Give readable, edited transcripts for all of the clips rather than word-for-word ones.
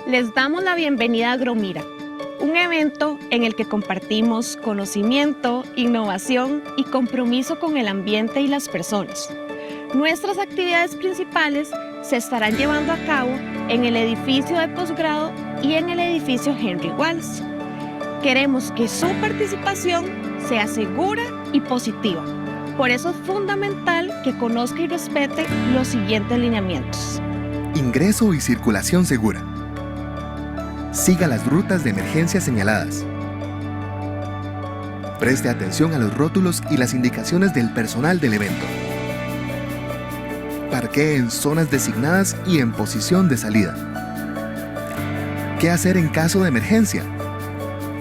Les damos la bienvenida a Agromira, un evento en el que compartimos conocimiento, innovación y compromiso con el ambiente y las personas. Nuestras actividades principales se estarán llevando a cabo en el edificio de posgrado y en el edificio Henry Wallace. Queremos que su participación sea segura y positiva. Por eso es fundamental que conozca y respete los siguientes lineamientos. Ingreso y circulación segura. Siga las rutas de emergencia señaladas. Preste atención a los rótulos y las indicaciones del personal del evento. Parquee en zonas designadas y en posición de salida. ¿Qué hacer en caso de emergencia?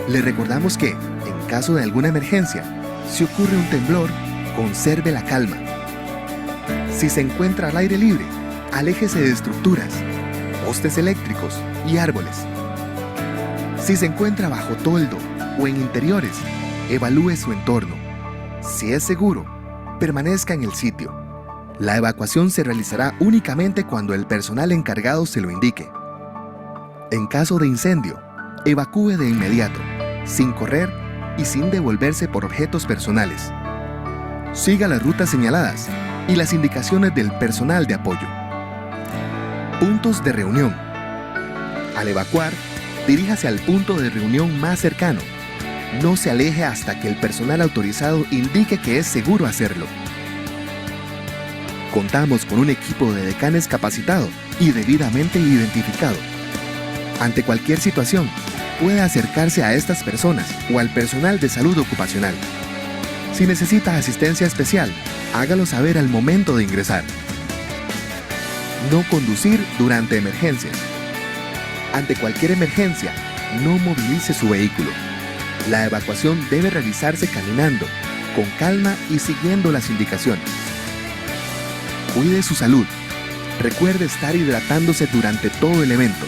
Le recordamos que, en caso de alguna emergencia, si ocurre un temblor, conserve la calma. Si se encuentra al aire libre, aléjese de estructuras, postes eléctricos y árboles. Si se encuentra bajo toldo o en interiores, evalúe su entorno. Si es seguro, permanezca en el sitio. La evacuación se realizará únicamente cuando el personal encargado se lo indique. En caso de incendio, evacúe de inmediato, sin correr y sin devolverse por objetos personales. Siga las rutas señaladas y las indicaciones del personal de apoyo. Puntos de reunión. Al evacuar, diríjase al punto de reunión más cercano. No se aleje hasta que el personal autorizado indique que es seguro hacerlo. Contamos con un equipo de decanes capacitado y debidamente identificado. Ante cualquier situación, puede acercarse a estas personas o al personal de salud ocupacional. Si necesita asistencia especial, hágalo saber al momento de ingresar. No conducir durante emergencias. Ante cualquier emergencia, no movilice su vehículo. La evacuación debe realizarse caminando, con calma y siguiendo las indicaciones. Cuide su salud. Recuerde estar hidratándose durante todo el evento.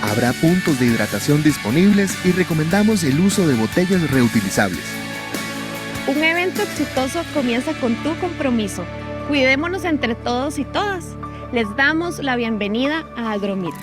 Habrá puntos de hidratación disponibles y recomendamos el uso de botellas reutilizables. Un evento exitoso comienza con tu compromiso. Cuidémonos entre todos y todas. Les damos la bienvenida a Agromira.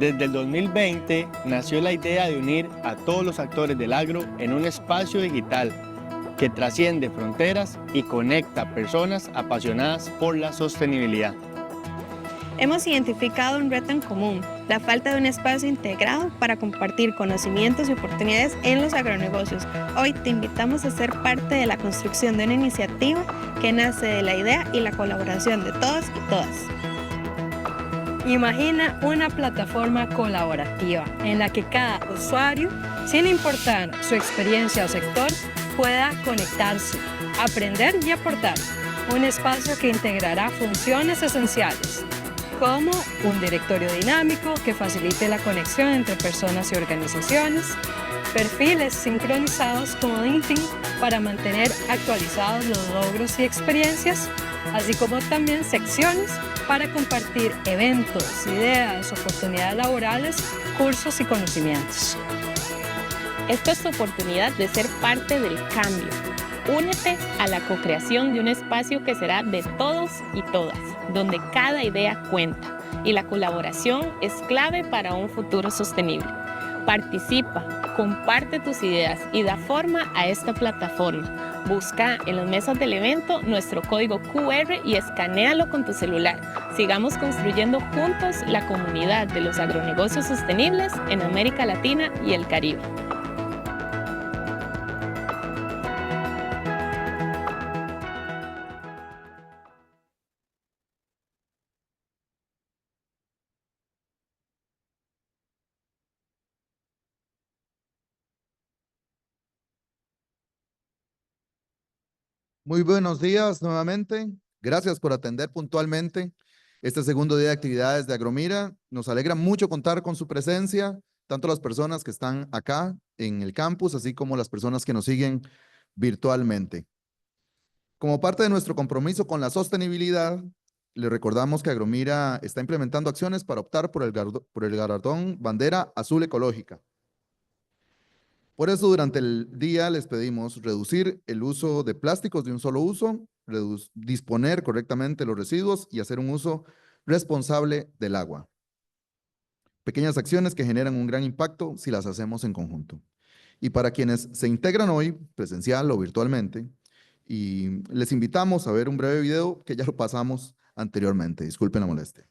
Desde el 2020 nació la idea de unir a todos los actores del agro en un espacio digital que trasciende fronteras y conecta a personas apasionadas por la sostenibilidad. Hemos identificado un reto en común, la falta de un espacio integrado para compartir conocimientos y oportunidades en los agronegocios. Hoy te invitamos a ser parte de la construcción de una iniciativa que nace de la idea y la colaboración de todos y todas. Imagina una plataforma colaborativa en la que cada usuario, sin importar su experiencia o sector, pueda conectarse, aprender y aportar. Un espacio que integrará funciones esenciales, como un directorio dinámico que facilite la conexión entre personas y organizaciones, perfiles sincronizados como LinkedIn para mantener actualizados los logros y experiencias, así como también secciones para compartir eventos, ideas, oportunidades laborales, cursos y conocimientos. Esta es tu oportunidad de ser parte del cambio. Únete a la co-creación de un espacio que será de todos y todas, donde cada idea cuenta y la colaboración es clave para un futuro sostenible. Participa, comparte tus ideas y da forma a esta plataforma. Busca en las mesas del evento nuestro código QR y escanéalo con tu celular. Sigamos construyendo juntos la comunidad de los agronegocios sostenibles en América Latina y el Caribe. Muy buenos días nuevamente. Gracias por atender puntualmente este segundo día de actividades de Agromira. Nos alegra mucho contar con su presencia, tanto las personas que están acá en el campus, así como las personas que nos siguen virtualmente. Como parte de nuestro compromiso con la sostenibilidad, le recordamos que Agromira está implementando acciones para optar por el galardón Bandera Azul Ecológica. Por eso, durante el día les pedimos reducir el uso de plásticos de un solo uso, disponer correctamente los residuos y hacer un uso responsable del agua. Pequeñas acciones que generan un gran impacto si las hacemos en conjunto. Y para quienes se integran hoy, presencial o virtualmente, y les invitamos a ver un breve video que ya lo pasamos anteriormente. Disculpen la molestia.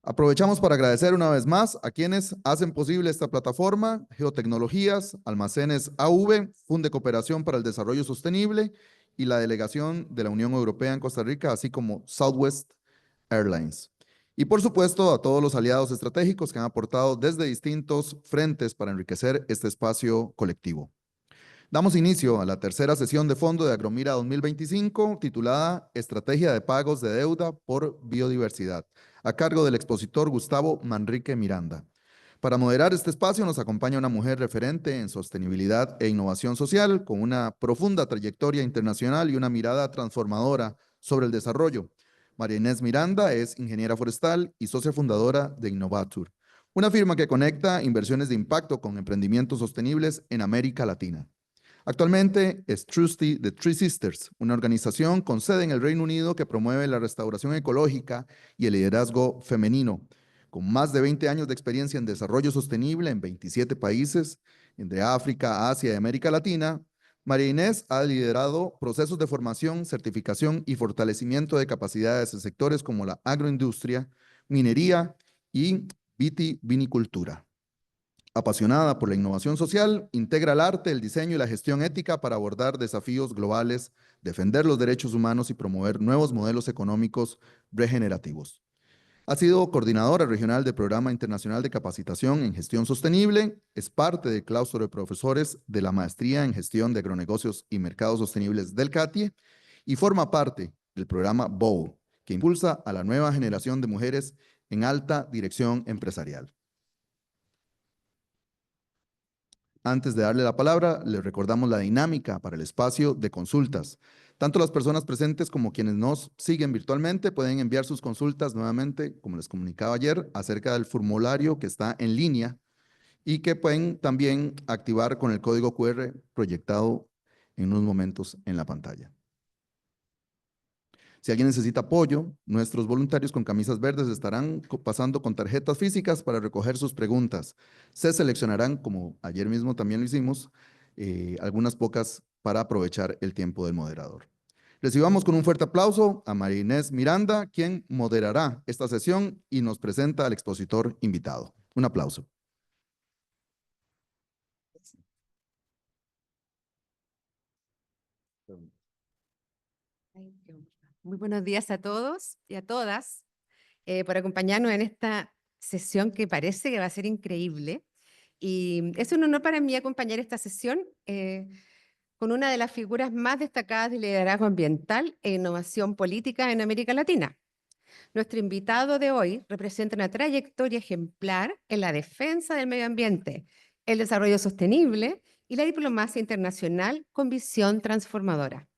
Aprovechamos para agradecer una vez más a quienes hacen posible esta plataforma: Geotecnologías, Almacenes AV, Funde Cooperación para el Desarrollo Sostenible y la Delegación de la Unión Europea en Costa Rica, así como Southwest Airlines. Y por supuesto a todos los aliados estratégicos que han aportado desde distintos frentes para enriquecer este espacio colectivo. Damos inicio a la tercera sesión de fondo de Agromira 2025, titulada Estrategia de Pagos de Deuda por Biodiversidad, a cargo del expositor Gustavo Manrique Miranda. Para moderar este espacio nos acompaña una mujer referente en sostenibilidad e innovación social, con una profunda trayectoria internacional y una mirada transformadora sobre el desarrollo. María Inés Miranda es ingeniera forestal y socia fundadora de Innovatur, una firma que conecta inversiones de impacto con emprendimientos sostenibles en América Latina. Actualmente es Trustee de Three Sisters, una organización con sede en el Reino Unido que promueve la restauración ecológica y el liderazgo femenino. Con más de 20 años de experiencia en desarrollo sostenible en 27 países, entre África, Asia y América Latina, María Inés ha liderado procesos de formación, certificación y fortalecimiento de capacidades en sectores como la agroindustria, minería y vitivinicultura. Apasionada por la innovación social, integra el arte, el diseño y la gestión ética para abordar desafíos globales, defender los derechos humanos y promover nuevos modelos económicos regenerativos. Ha sido coordinadora regional del Programa Internacional de Capacitación en Gestión Sostenible, es parte del claustro de profesores de la Maestría en Gestión de Agronegocios y Mercados Sostenibles del CATIE y forma parte del programa BOW, que impulsa a la nueva generación de mujeres en alta dirección empresarial. Antes de darle la palabra, les recordamos la dinámica para el espacio de consultas. Tanto las personas presentes como quienes nos siguen virtualmente pueden enviar sus consultas nuevamente, como les comunicaba ayer, acerca del formulario que está en línea y que pueden también activar con el código QR proyectado en unos momentos en la pantalla. Si alguien necesita apoyo, nuestros voluntarios con camisas verdes estarán pasando con tarjetas físicas para recoger sus preguntas. Se seleccionarán, como ayer mismo también lo hicimos, algunas pocas para aprovechar el tiempo del moderador. Recibamos con un fuerte aplauso a María Inés Miranda, quien moderará esta sesión y nos presenta al expositor invitado. Un aplauso. Muy buenos días a todos y a todas por acompañarnos en esta sesión que parece que va a ser increíble. Y es un honor para mí acompañar esta sesión con una de las figuras más destacadas de liderazgo ambiental e innovación política en América Latina. Nuestro invitado de hoy representa una trayectoria ejemplar en la defensa del medio ambiente, el desarrollo sostenible y la diplomacia internacional con visión transformadora.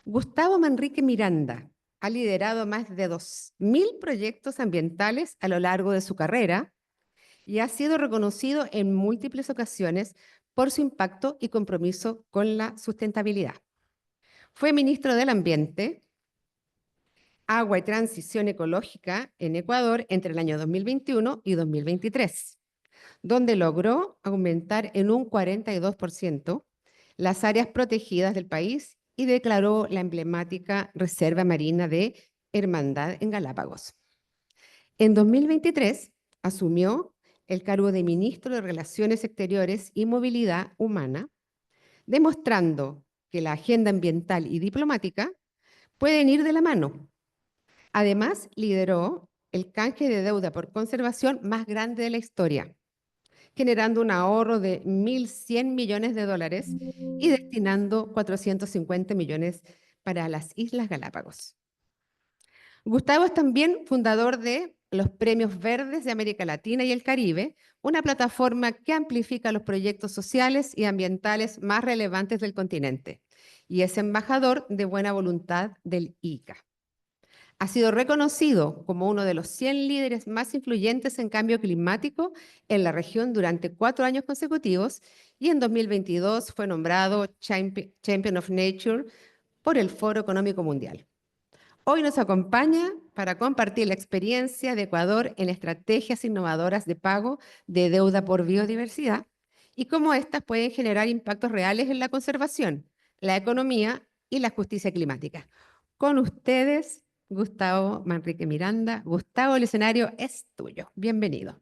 Gustavo Manrique Miranda ha liderado más de 2.000 proyectos ambientales a lo largo de su carrera y ha sido reconocido en múltiples ocasiones por su impacto y compromiso con la sustentabilidad. Fue ministro del Ambiente, Agua y Transición Ecológica en Ecuador entre el año 2021 y 2023, donde logró aumentar en un 42% las áreas protegidas del país y declaró la emblemática Reserva Marina de Hermandad en Galápagos. En 2023 asumió el cargo de Ministro de Relaciones Exteriores y Movilidad Humana, demostrando que la agenda ambiental y diplomática pueden ir de la mano. Además, lideró el canje de deuda por conservación más grande de la historia, generando un ahorro de 1.100 millones de dólares y destinando 450 millones para las Islas Galápagos. Gustavo es también fundador de los Premios Verdes de América Latina y el Caribe, una plataforma que amplifica los proyectos sociales y ambientales más relevantes del continente, y es embajador de buena voluntad del ICA. Ha sido reconocido como uno de los 100 líderes más influyentes en cambio climático en la región durante 4 años consecutivos y en 2022 fue nombrado Champion of Nature por el Foro Económico Mundial. Hoy nos acompaña para compartir la experiencia de Ecuador en estrategias innovadoras de pago de deuda por biodiversidad y cómo éstas pueden generar impactos reales en la conservación, la economía y la justicia climática. Con ustedes, Gustavo Manrique Miranda. Gustavo, el escenario es tuyo. Bienvenido.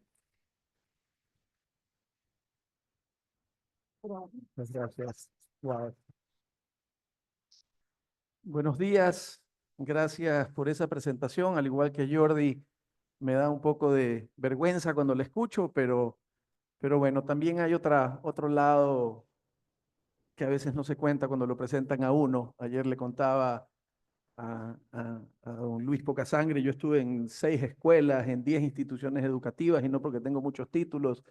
Muchas gracias. Wow. Buenos días. Gracias por esa presentación. Al igual que Jordi, me da un poco de vergüenza cuando la escucho, pero bueno, también hay otro lado que a veces no se cuenta cuando lo presentan a uno. Ayer le contaba a don Luis Pocasangre, yo estuve en 6 escuelas, en 10 instituciones educativas, y no porque tengo muchos títulos,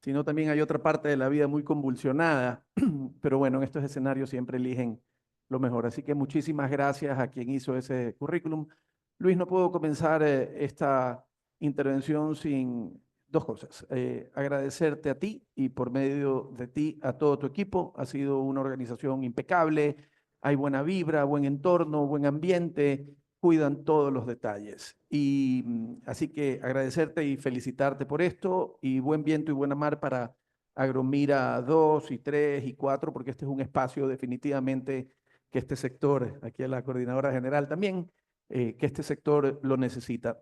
sino también hay otra parte de la vida muy convulsionada, pero bueno, en estos escenarios siempre eligen lo mejor. Así que muchísimas gracias a quien hizo ese currículum. Luis, no puedo comenzar esta intervención sin 2 cosas. Agradecerte a ti y por medio de ti a todo tu equipo. Ha sido una organización impecable, hay buena vibra, buen entorno, buen ambiente, cuidan todos los detalles. Y así que agradecerte y felicitarte por esto, y buen viento y buena mar para Agromira 2 y 3 y 4, porque este es un espacio definitivamente que este sector, aquí a la coordinadora general también, que este sector lo necesita.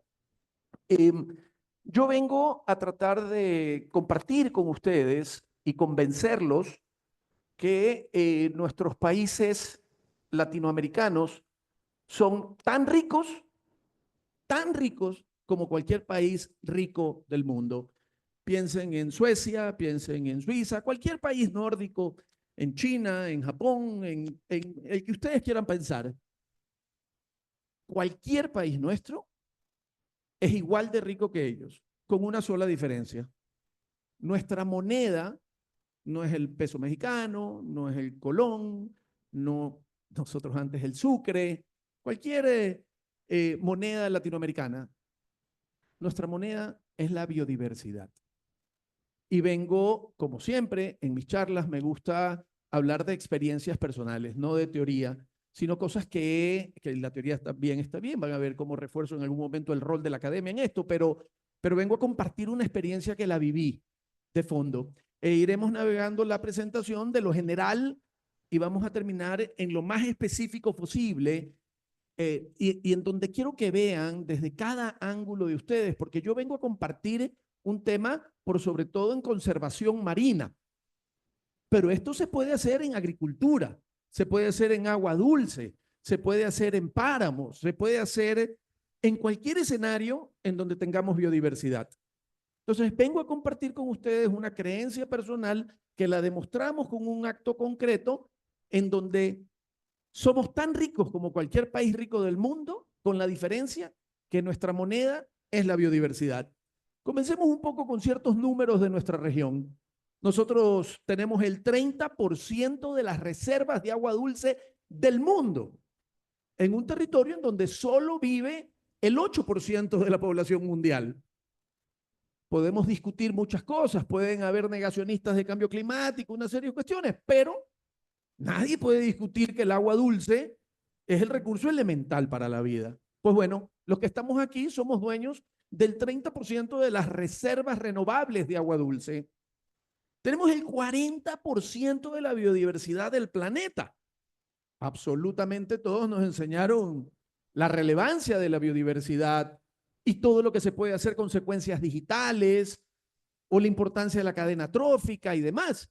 Yo vengo a tratar de compartir con ustedes y convencerlos que nuestros países latinoamericanos son tan ricos como cualquier país rico del mundo. Piensen en Suecia, piensen en Suiza, cualquier país nórdico, en China, en Japón, en el que ustedes quieran pensar. Cualquier país nuestro es igual de rico que ellos, con una sola diferencia. Nuestra moneda no es el peso mexicano, no es el colón, no nosotros antes el sucre, cualquier moneda latinoamericana. Nuestra moneda es la biodiversidad. Y vengo, como siempre, en mis charlas me gusta hablar de experiencias personales, no de teoría, sino cosas que la teoría está bien, van a ver cómo refuerzo en algún momento el rol de la academia en esto, pero vengo a compartir una experiencia que la viví de fondo. Iremos navegando la presentación de lo general y vamos a terminar en lo más específico posible y en donde quiero que vean desde cada ángulo de ustedes, porque yo vengo a compartir un tema por sobre todo en conservación marina, pero esto se puede hacer en agricultura, se puede hacer en agua dulce, se puede hacer en páramos, se puede hacer en cualquier escenario en donde tengamos biodiversidad. Entonces, vengo a compartir con ustedes una creencia personal que la demostramos con un acto concreto en donde somos tan ricos como cualquier país rico del mundo, con la diferencia que nuestra moneda es la biodiversidad. Comencemos un poco con ciertos números de nuestra región. Nosotros tenemos el 30% de las reservas de agua dulce del mundo en un territorio en donde solo vive el 8% de la población mundial. Podemos discutir muchas cosas, pueden haber negacionistas de cambio climático, una serie de cuestiones, pero nadie puede discutir que el agua dulce es el recurso elemental para la vida. Pues bueno, los que estamos aquí somos dueños del 30% de las reservas renovables de agua dulce. Tenemos el 40% de la biodiversidad del planeta. Absolutamente todos nos enseñaron la relevancia de la biodiversidad y todo lo que se puede hacer, consecuencias digitales o la importancia de la cadena trófica y demás.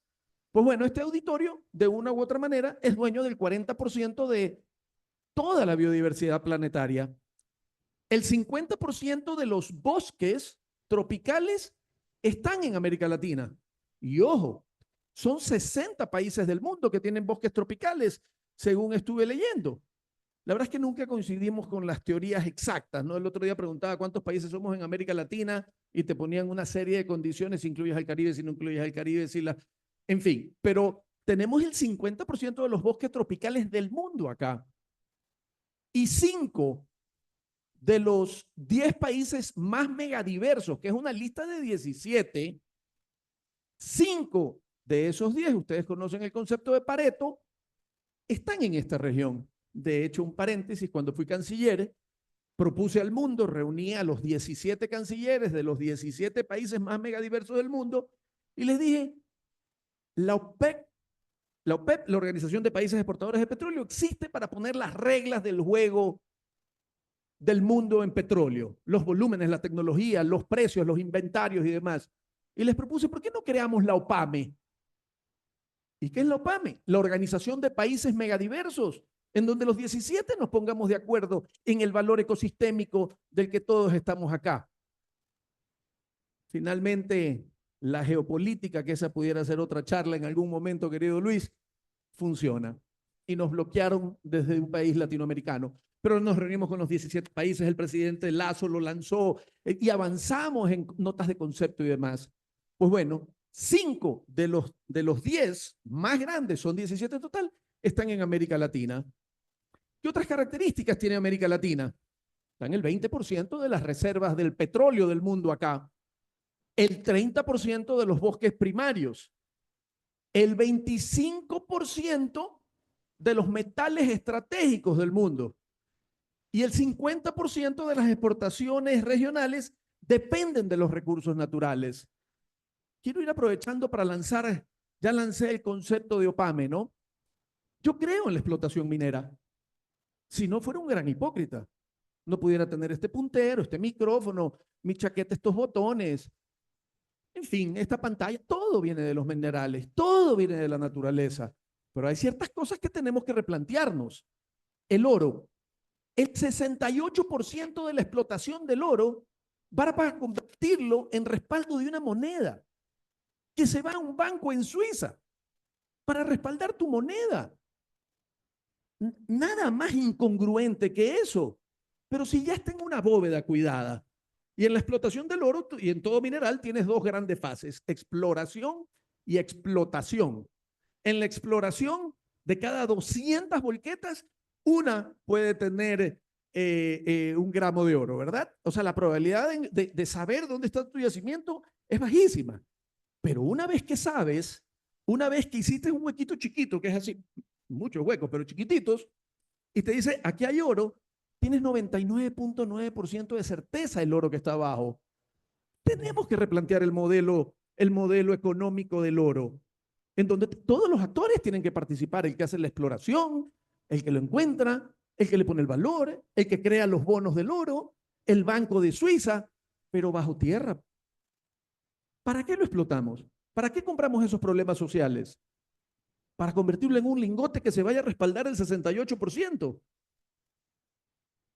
Pues bueno, este auditorio, de una u otra manera, es dueño del 40% de toda la biodiversidad planetaria. El 50% de los bosques tropicales están en América Latina. Y ojo, son 60 países del mundo que tienen bosques tropicales, según estuve leyendo. La verdad es que nunca coincidimos con las teorías exactas, ¿no? El otro día preguntaba cuántos países somos en América Latina y te ponían una serie de condiciones, si incluyes al Caribe, si no incluyes al Caribe, si la... En fin, pero tenemos el 50% de los bosques tropicales del mundo acá. Y 5 de los 10 países más megadiversos, que es una lista de 17, 5 de esos 10, ustedes conocen el concepto de Pareto, están en esta región. De hecho, un paréntesis, cuando fui canciller, propuse al mundo, reuní a los 17 cancilleres de los 17 países más megadiversos del mundo y les dije, la OPEP, la Organización de Países Exportadores de Petróleo, existe para poner las reglas del juego del mundo en petróleo, los volúmenes, la tecnología, los precios, los inventarios y demás. Y les propuse, ¿por qué no creamos la OPAME? ¿Y qué es la OPAME? La Organización de Países Megadiversos, en donde los 17 nos pongamos de acuerdo en el valor ecosistémico del que todos estamos acá. Finalmente, la geopolítica, que esa pudiera ser otra charla en algún momento, querido Luis, funciona. Y nos bloquearon desde un país latinoamericano. Pero nos reunimos con los 17 países, el presidente Lazo lo lanzó y avanzamos en notas de concepto y demás. Pues bueno, 5 de los 10 más grandes, son 17 en total, están en América Latina. ¿Qué otras características tiene América Latina? Están el 20% de las reservas del petróleo del mundo acá, el 30% de los bosques primarios, el 25% de los metales estratégicos del mundo y el 50% de las exportaciones regionales dependen de los recursos naturales. Quiero ir aprovechando para lanzar, ya lancé el concepto de OPAME, ¿no? Yo creo en la explotación minera. Si no fuera un gran hipócrita, no pudiera tener este puntero, este micrófono, mi chaqueta, estos botones. En fin, esta pantalla, todo viene de los minerales, todo viene de la naturaleza. Pero hay ciertas cosas que tenemos que replantearnos. El oro, el 68% de la explotación del oro va para convertirlo en respaldo de una moneda que se va a un banco en Suiza para respaldar tu moneda. Nada más incongruente que eso. Pero si ya está en una bóveda cuidada, y en la explotación del oro y en todo mineral tienes dos grandes fases, exploración y explotación. En la exploración, de cada 200 volquetas, una puede tener 1 gramo de oro, ¿verdad? O sea, la probabilidad de saber dónde está tu yacimiento es bajísima. Pero una vez que sabes, una vez que hiciste un huequito chiquito, que es así, muchos huecos, pero chiquititos, y te dice, aquí hay oro, tienes 99.9% de certeza el oro que está abajo. Tenemos que replantear el modelo económico del oro, en donde todos los actores tienen que participar, el que hace la exploración, el que lo encuentra, el que le pone el valor, el que crea los bonos del oro, el Banco de Suiza, pero bajo tierra. ¿Para qué lo explotamos? ¿Para qué compramos esos problemas sociales? Para convertirlo en un lingote que se vaya a respaldar el 68%.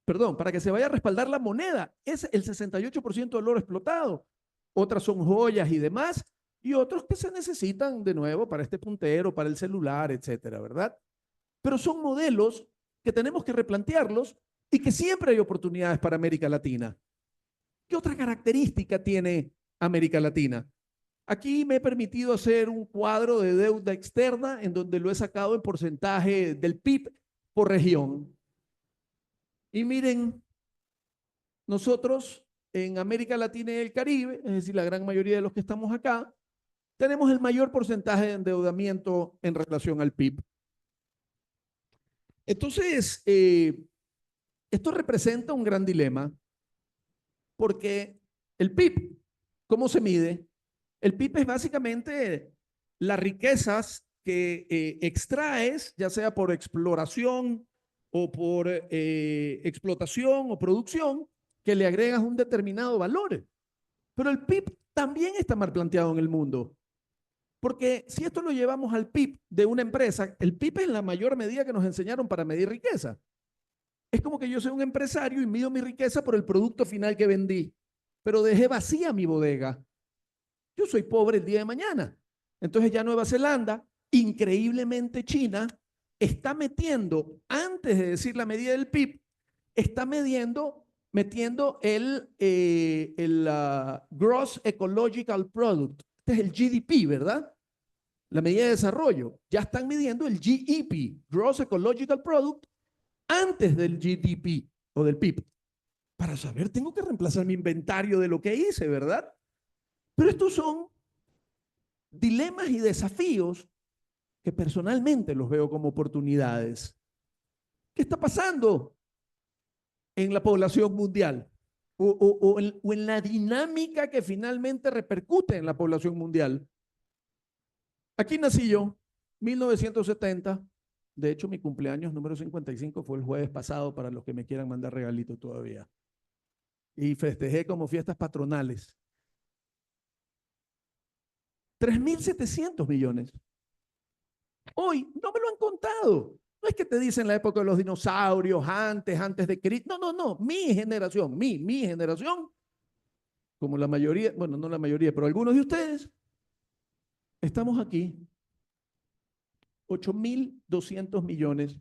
Perdón, para que se vaya a respaldar la moneda. Es el 68% del oro explotado. Otras son joyas y demás, y otros que se necesitan de nuevo para este puntero, para el celular, etcétera, ¿verdad? Pero son modelos que tenemos que replantearlos y que siempre hay oportunidades para América Latina. ¿Qué otra característica tiene América Latina? Aquí me he permitido hacer un cuadro de deuda externa en donde lo he sacado en porcentaje del PIB por región. Y miren, nosotros en América Latina y el Caribe, es decir, la gran mayoría de los que estamos acá, tenemos el mayor porcentaje de endeudamiento en relación al PIB. Entonces, esto representa un gran dilema porque el PIB, ¿cómo se mide? El PIB es básicamente las riquezas que extraes, ya sea por exploración o por explotación o producción, que le agregas un determinado valor. Pero el PIB también está mal planteado en el mundo. Porque si esto lo llevamos al PIB de una empresa, el PIB es la mayor medida que nos enseñaron para medir riqueza. Es como que yo soy un empresario y mido mi riqueza por el producto final que vendí, pero dejé vacía mi bodega. Yo soy pobre el día de mañana. Entonces ya Nueva Zelanda, increíblemente China, está metiendo, antes de decir la medida del PIB, está metiendo el Gross Ecological Product. Este es el GDP, ¿verdad? La medida de desarrollo. Ya están midiendo el GEP, Gross Ecological Product, antes del GDP o del PIB. Para saber, tengo que reemplazar mi inventario de lo que hice, ¿verdad? Pero estos son dilemas y desafíos que personalmente los veo como oportunidades. ¿Qué está pasando en la población mundial? O en la dinámica que finalmente repercute en la población mundial. Aquí nací yo, 1970. De hecho, mi cumpleaños número 55 fue el jueves pasado para los que me quieran mandar regalito todavía. Y festejé como fiestas patronales. 3.700 millones. Hoy no me lo han contado. No es que te dicen la época de los dinosaurios, antes de Cristo. No. Mi generación, mi generación, como la mayoría, bueno, no la mayoría, pero algunos de ustedes, estamos aquí. 8.200 millones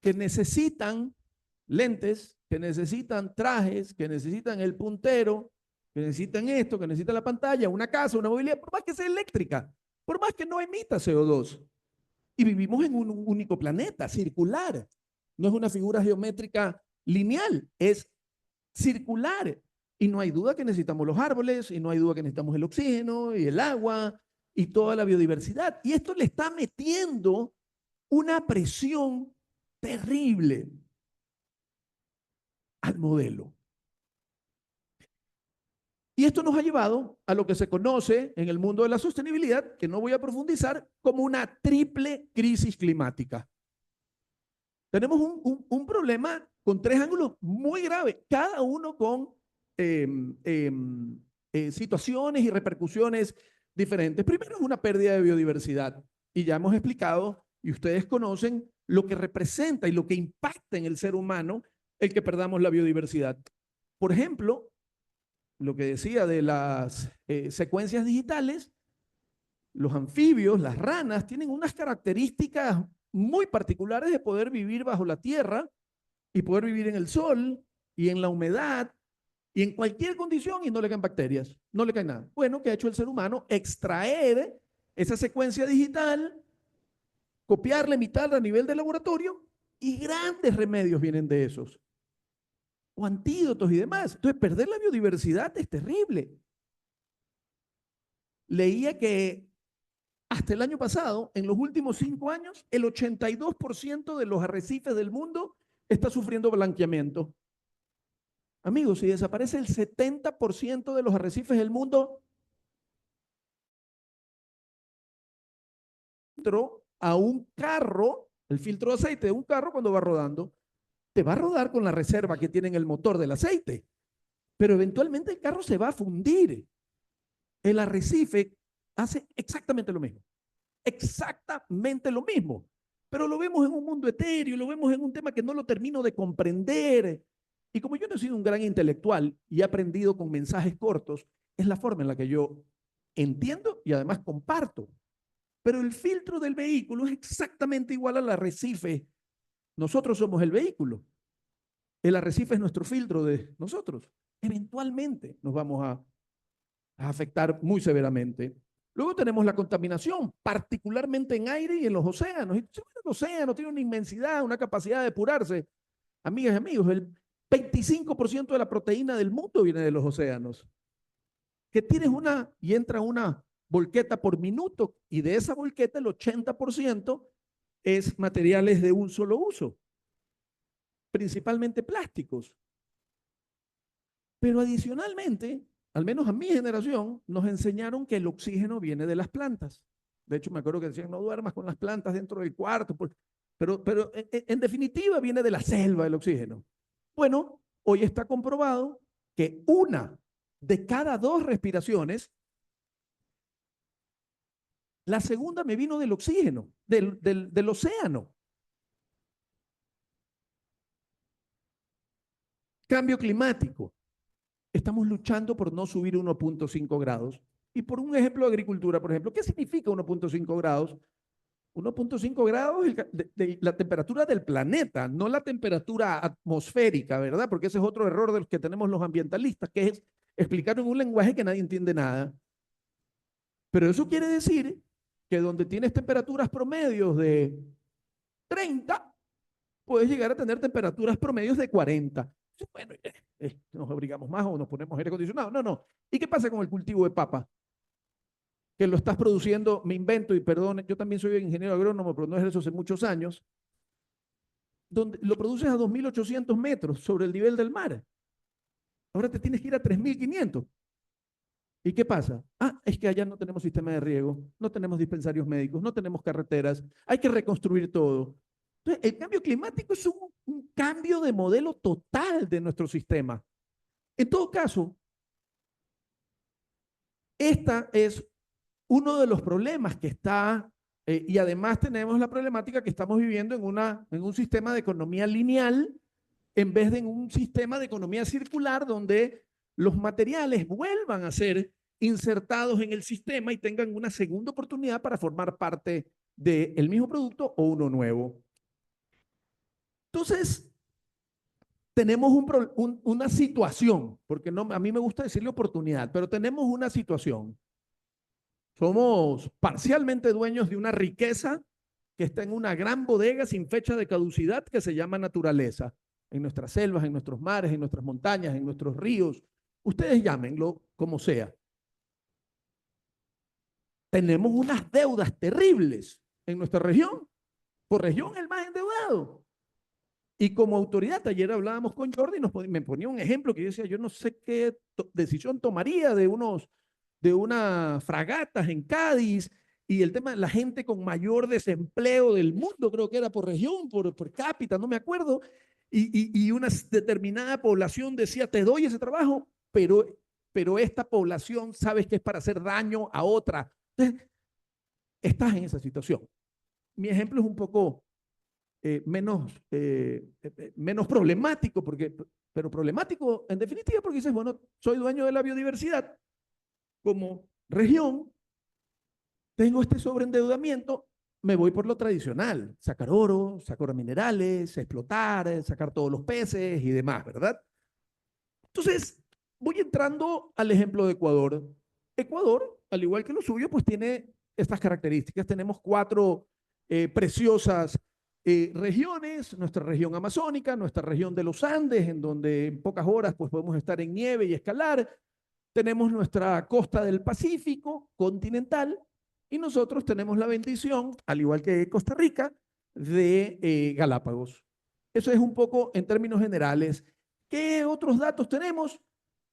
que necesitan lentes, que necesitan trajes, que necesitan el puntero, que necesitan esto, que necesitan la pantalla, una casa, una movilidad, por más que sea eléctrica, por más que no emita CO2. Y vivimos en un único planeta, circular. No es una figura geométrica lineal, es circular. Y no hay duda que necesitamos los árboles, y no hay duda que necesitamos el oxígeno y el agua y toda la biodiversidad. Y esto le está metiendo una presión terrible al modelo. Y esto nos ha llevado a lo que se conoce en el mundo de la sostenibilidad, que no voy a profundizar, como una triple crisis climática. Tenemos un problema con tres ángulos muy graves, cada uno con situaciones y repercusiones diferentes. Primero es una pérdida de biodiversidad, y ya hemos explicado, y ustedes conocen, lo que representa y lo que impacta en el ser humano el que perdamos la biodiversidad. Por ejemplo, lo que decía de las secuencias digitales, los anfibios, las ranas, tienen unas características muy particulares de poder vivir bajo la tierra y poder vivir en el sol y en la humedad y en cualquier condición, y no le caen bacterias, no le cae nada. Bueno, ¿qué ha hecho el ser humano? Extraer esa secuencia digital, copiarla, imitarla a nivel de laboratorio, y grandes remedios vienen de esos. O antídotos y demás. Entonces, perder la biodiversidad es terrible. Leía que hasta el año pasado, en los últimos 5 años, el 82% de los arrecifes del mundo está sufriendo blanqueamiento. Amigos, si desaparece el 70% de los arrecifes del mundo, a un carro, el filtro de aceite de un carro cuando va rodando, te va a rodar con la reserva que tiene en el motor del aceite, pero eventualmente el carro se va a fundir. El arrecife hace exactamente lo mismo, pero lo vemos en un mundo etéreo, lo vemos en un tema que no lo termino de comprender. Y como yo no he sido un gran intelectual y he aprendido con mensajes cortos, es la forma en la que yo entiendo y además comparto. Pero el filtro del vehículo es exactamente igual al arrecife. Nosotros somos el vehículo. El arrecife es nuestro filtro de nosotros. Eventualmente nos vamos a afectar muy severamente. Luego tenemos la contaminación, particularmente en aire y en los océanos. El océano tiene una inmensidad, una capacidad de depurarse. Amigas y amigos, el 25% de la proteína del mundo viene de los océanos. Que tienes y entra una volqueta por minuto, y de esa volqueta el 80% es materiales de un solo uso, principalmente plásticos. Pero adicionalmente, al menos a mi generación, nos enseñaron que el oxígeno viene de las plantas. De hecho, me acuerdo que decían, no duermas con las plantas dentro del cuarto, pero en definitiva viene de la selva el oxígeno. Bueno, hoy está comprobado que 1 de cada 2 respiraciones, la segunda me vino del oxígeno, del océano. Cambio climático. Estamos luchando por no subir 1.5 grados. Y por un ejemplo de agricultura, por ejemplo, ¿qué significa 1.5 grados? 1.5 grados de la temperatura del planeta, no la temperatura atmosférica, ¿verdad? Porque ese es otro error de los que tenemos los ambientalistas, que es explicar en un lenguaje que nadie entiende nada. Pero eso quiere decir que donde tienes temperaturas promedios de 30, puedes llegar a tener temperaturas promedios de 40. Bueno, nos abrigamos más o nos ponemos aire acondicionado. No. ¿Y qué pasa con el cultivo de papa? Que lo estás produciendo, me invento, y perdón, yo también soy ingeniero agrónomo, pero no ejerzo hace muchos años, donde lo produces a 2.800 metros sobre el nivel del mar. Ahora te tienes que ir a 3.500. ¿Y qué pasa? Es que allá no tenemos sistema de riego, no tenemos dispensarios médicos, no tenemos carreteras, hay que reconstruir todo. Entonces, el cambio climático es un cambio de modelo total de nuestro sistema. En todo caso, esta es uno de los problemas que está, y además tenemos la problemática que estamos viviendo en un sistema de economía lineal en vez de en un sistema de economía circular donde los materiales vuelvan a ser insertados en el sistema y tengan una segunda oportunidad para formar parte del mismo producto o uno nuevo. Entonces, tenemos una situación, porque a mí me gusta decirle oportunidad, pero tenemos una situación. Somos parcialmente dueños de una riqueza que está en una gran bodega sin fecha de caducidad que se llama naturaleza. En nuestras selvas, en nuestros mares, en nuestras montañas, en nuestros ríos. Ustedes llámenlo como sea. Tenemos unas deudas terribles en nuestra región. Por región el más endeudado. Y como autoridad, ayer hablábamos con Jordi y me ponía un ejemplo que yo decía, yo no sé qué decisión tomaría de unas fragatas en Cádiz y el tema de la gente con mayor desempleo del mundo, creo que era por región, por cápita, no me acuerdo, y una determinada población decía, te doy ese trabajo, pero esta población sabes que es para hacer daño a otra. Entonces, estás en esa situación. Mi ejemplo es un poco menos problemático, pero problemático en definitiva porque dices, bueno, soy dueño de la biodiversidad como región, tengo este sobreendeudamiento, me voy por lo tradicional, sacar oro, sacar minerales, explotar, sacar todos los peces y demás, ¿verdad? Entonces, voy entrando al ejemplo de Ecuador. Ecuador, al igual que lo suyo, pues tiene estas características. Tenemos 4 preciosas regiones, nuestra región amazónica, nuestra región de los Andes, en donde en pocas horas pues podemos estar en nieve y escalar. Tenemos nuestra costa del Pacífico continental y nosotros tenemos la bendición, al igual que Costa Rica, de Galápagos. Eso es un poco en términos generales. ¿Qué otros datos tenemos?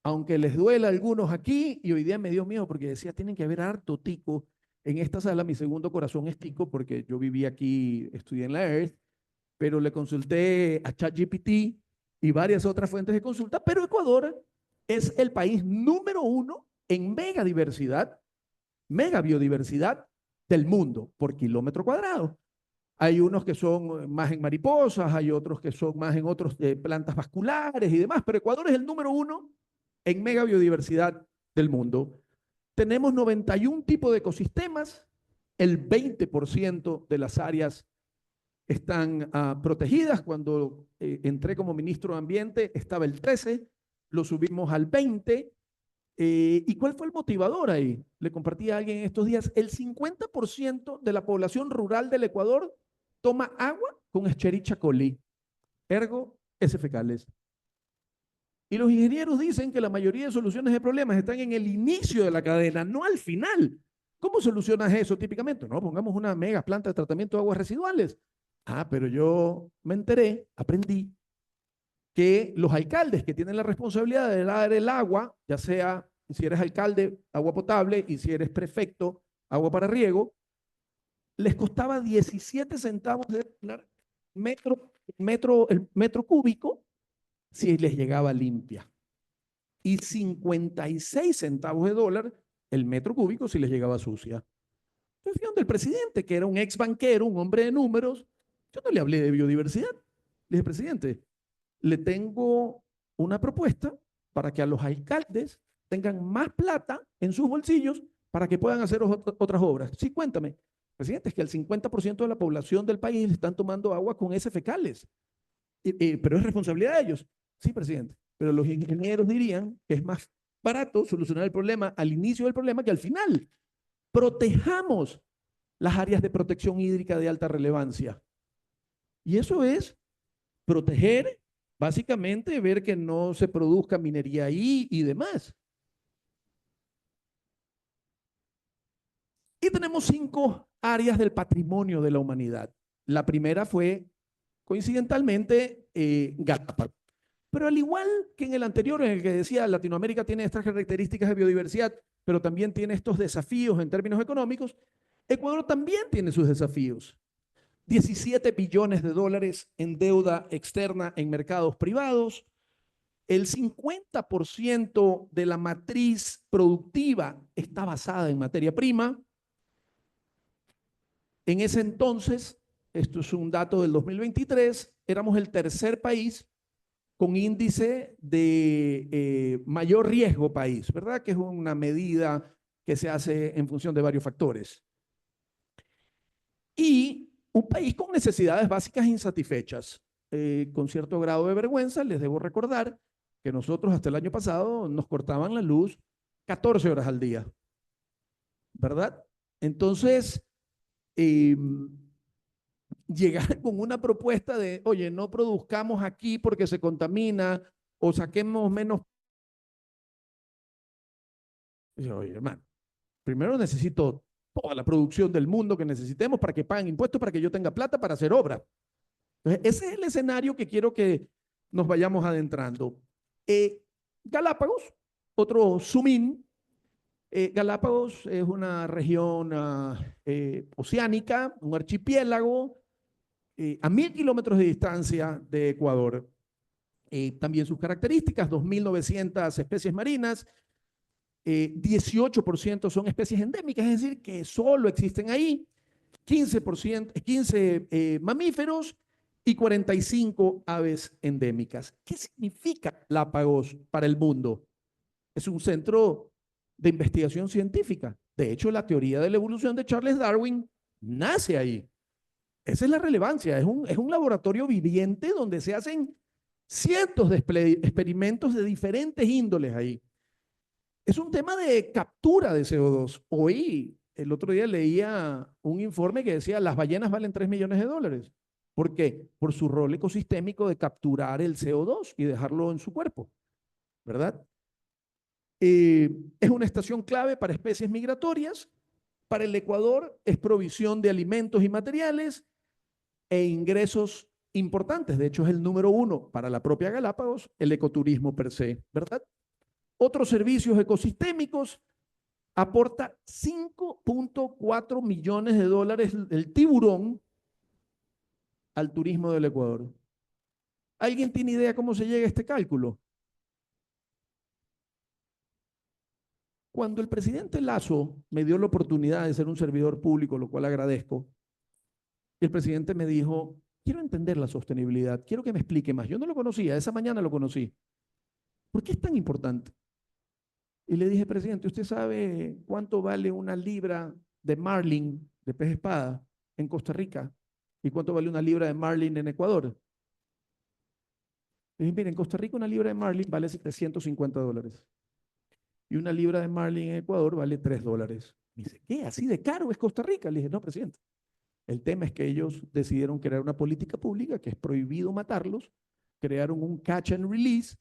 Aunque les duela a algunos aquí, y hoy día me dio miedo porque decía, tienen que haber harto tico en esta sala. Mi segundo corazón es tico porque yo viví aquí, estudié en la EARTH, pero le consulté a ChatGPT y varias otras fuentes de consulta, pero Ecuador es el país número 1 en megabiodiversidad del mundo por kilómetro cuadrado. Hay unos que son más en mariposas, hay otros que son más en otros plantas vasculares y demás, pero Ecuador es el número 1 en megabiodiversidad del mundo. Tenemos 91 tipos de ecosistemas, el 20% de las áreas están protegidas. Cuando entré como ministro de Ambiente estaba el 13, lo subimos al 20. ¿Y cuál fue el motivador ahí? Le compartí a alguien en estos días, el 50% de la población rural del Ecuador toma agua con Escherichia coli, ergo heces fecales. Y los ingenieros dicen que la mayoría de soluciones de problemas están en el inicio de la cadena, no al final. ¿Cómo solucionas eso típicamente? No, pongamos una mega planta de tratamiento de aguas residuales. Pero yo me enteré, aprendí, que los alcaldes que tienen la responsabilidad de dar el agua, ya sea si eres alcalde, agua potable, y si eres prefecto, agua para riego, les costaba 17 centavos de metro cúbico si les llegaba limpia. Y 56 centavos de dólar el metro cúbico si les llegaba sucia. Entonces, donde el presidente, que era un ex banquero, un hombre de números, yo no le hablé de biodiversidad. Le dije, presidente, le tengo una propuesta para que a los alcaldes tengan más plata en sus bolsillos para que puedan hacer otras obras. Sí, cuéntame. Presidente, es que el 50% de la población del país están tomando agua con heces fecales. Pero es responsabilidad de ellos. Sí, presidente. Pero los ingenieros dirían que es más barato solucionar el problema al inicio del problema que al final. Protejamos las áreas de protección hídrica de alta relevancia. Y eso es proteger, básicamente ver que no se produzca minería ahí y demás. Y tenemos 5 áreas del patrimonio de la humanidad. La primera fue, coincidentalmente, Galápagos. Pero al igual que en el anterior, en el que decía Latinoamérica tiene estas características de biodiversidad, pero también tiene estos desafíos en términos económicos, Ecuador también tiene sus desafíos. 17 billones de dólares en deuda externa en mercados privados. El 50% de la matriz productiva está basada en materia prima. En ese entonces, esto es un dato del 2023, éramos el tercer país con índice de mayor riesgo país, ¿verdad? Que es una medida que se hace en función de varios factores. Y un país con necesidades básicas insatisfechas. Con cierto grado de vergüenza, les debo recordar que nosotros hasta el año pasado nos cortaban la luz 14 horas al día, ¿verdad? Entonces, llegar con una propuesta de, oye, no produzcamos aquí porque se contamina o saquemos menos. Dice, oye, hermano, primero necesito toda la producción del mundo que necesitemos para que paguen impuestos, para que yo tenga plata para hacer obra. Entonces, ese es el escenario que quiero que nos vayamos adentrando. Galápagos, otro zoom in. Galápagos es una región oceánica, un archipiélago, a 1000 kilómetros de distancia de Ecuador. También sus características, 2.900 especies marinas, 18% son especies endémicas, es decir, que solo existen ahí, 15 mamíferos y 45 aves endémicas. ¿Qué significa Galápagos para el mundo? Es un centro de investigación científica. De hecho, la teoría de la evolución de Charles Darwin nace ahí. Esa es la relevancia. Es un laboratorio viviente donde se hacen cientos de experimentos de diferentes índoles ahí. Es un tema de captura de CO2. Hoy, el otro día leía un informe que decía las ballenas valen 3 millones de dólares. ¿Por qué? Por su rol ecosistémico de capturar el CO2 y dejarlo en su cuerpo, ¿verdad? Es una estación clave para especies migratorias para el Ecuador es provisión de alimentos y materiales e ingresos importantes. De hecho, es el número 1 para la propia Galápagos, el ecoturismo per se, ¿verdad? Otros servicios ecosistémicos aporta 5.4 millones de dólares el tiburón al turismo del Ecuador. ¿Alguien tiene idea cómo se llega a este cálculo? Cuando el presidente Lasso me dio la oportunidad de ser un servidor público, lo cual agradezco, el presidente me dijo, quiero entender la sostenibilidad, quiero que me explique más. Yo no lo conocía, esa mañana lo conocí. ¿Por qué es tan importante? Y le dije, presidente, ¿usted sabe cuánto vale una libra de marlin, de pez espada, en Costa Rica? ¿Y cuánto vale una libra de marlin en Ecuador? Le dije, mire, en Costa Rica una libra de marlin vale $750. Y una libra de marlin en Ecuador vale $3. Me dice, ¿qué? ¿Así de caro es Costa Rica? Le dije, no, presidente. El tema es que ellos decidieron crear una política pública que es prohibido matarlos, crearon un catch and release,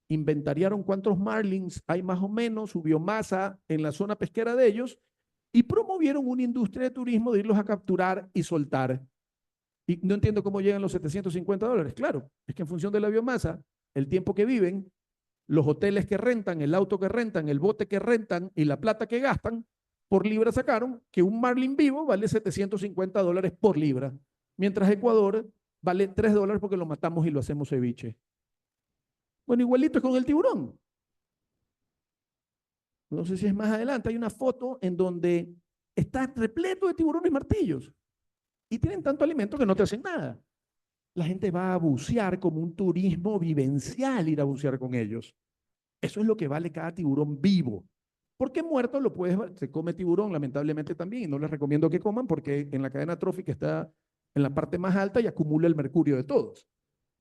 inventariaron cuántos marlins hay más o menos, su biomasa en la zona pesquera de ellos y promovieron una industria de turismo de irlos a capturar y soltar. Y no entiendo cómo llegan los $750. Claro, es que en función de la biomasa, el tiempo que viven, los hoteles que rentan, el auto que rentan, el bote que rentan y la plata que gastan, por libra sacaron que un marlin vivo vale $750 por libra, mientras Ecuador vale $3 porque lo matamos y lo hacemos ceviche. Bueno, igualito es con el tiburón. No sé si es más adelante, hay una foto en donde está repleto de tiburones martillos y tienen tanto alimento que no te hacen nada. La gente va a bucear como un turismo vivencial, ir a bucear con ellos. Eso es lo que vale cada tiburón vivo. Porque muerto lo puedes, se come tiburón lamentablemente también y no les recomiendo que coman porque en la cadena trófica está en la parte más alta y acumula el mercurio de todos.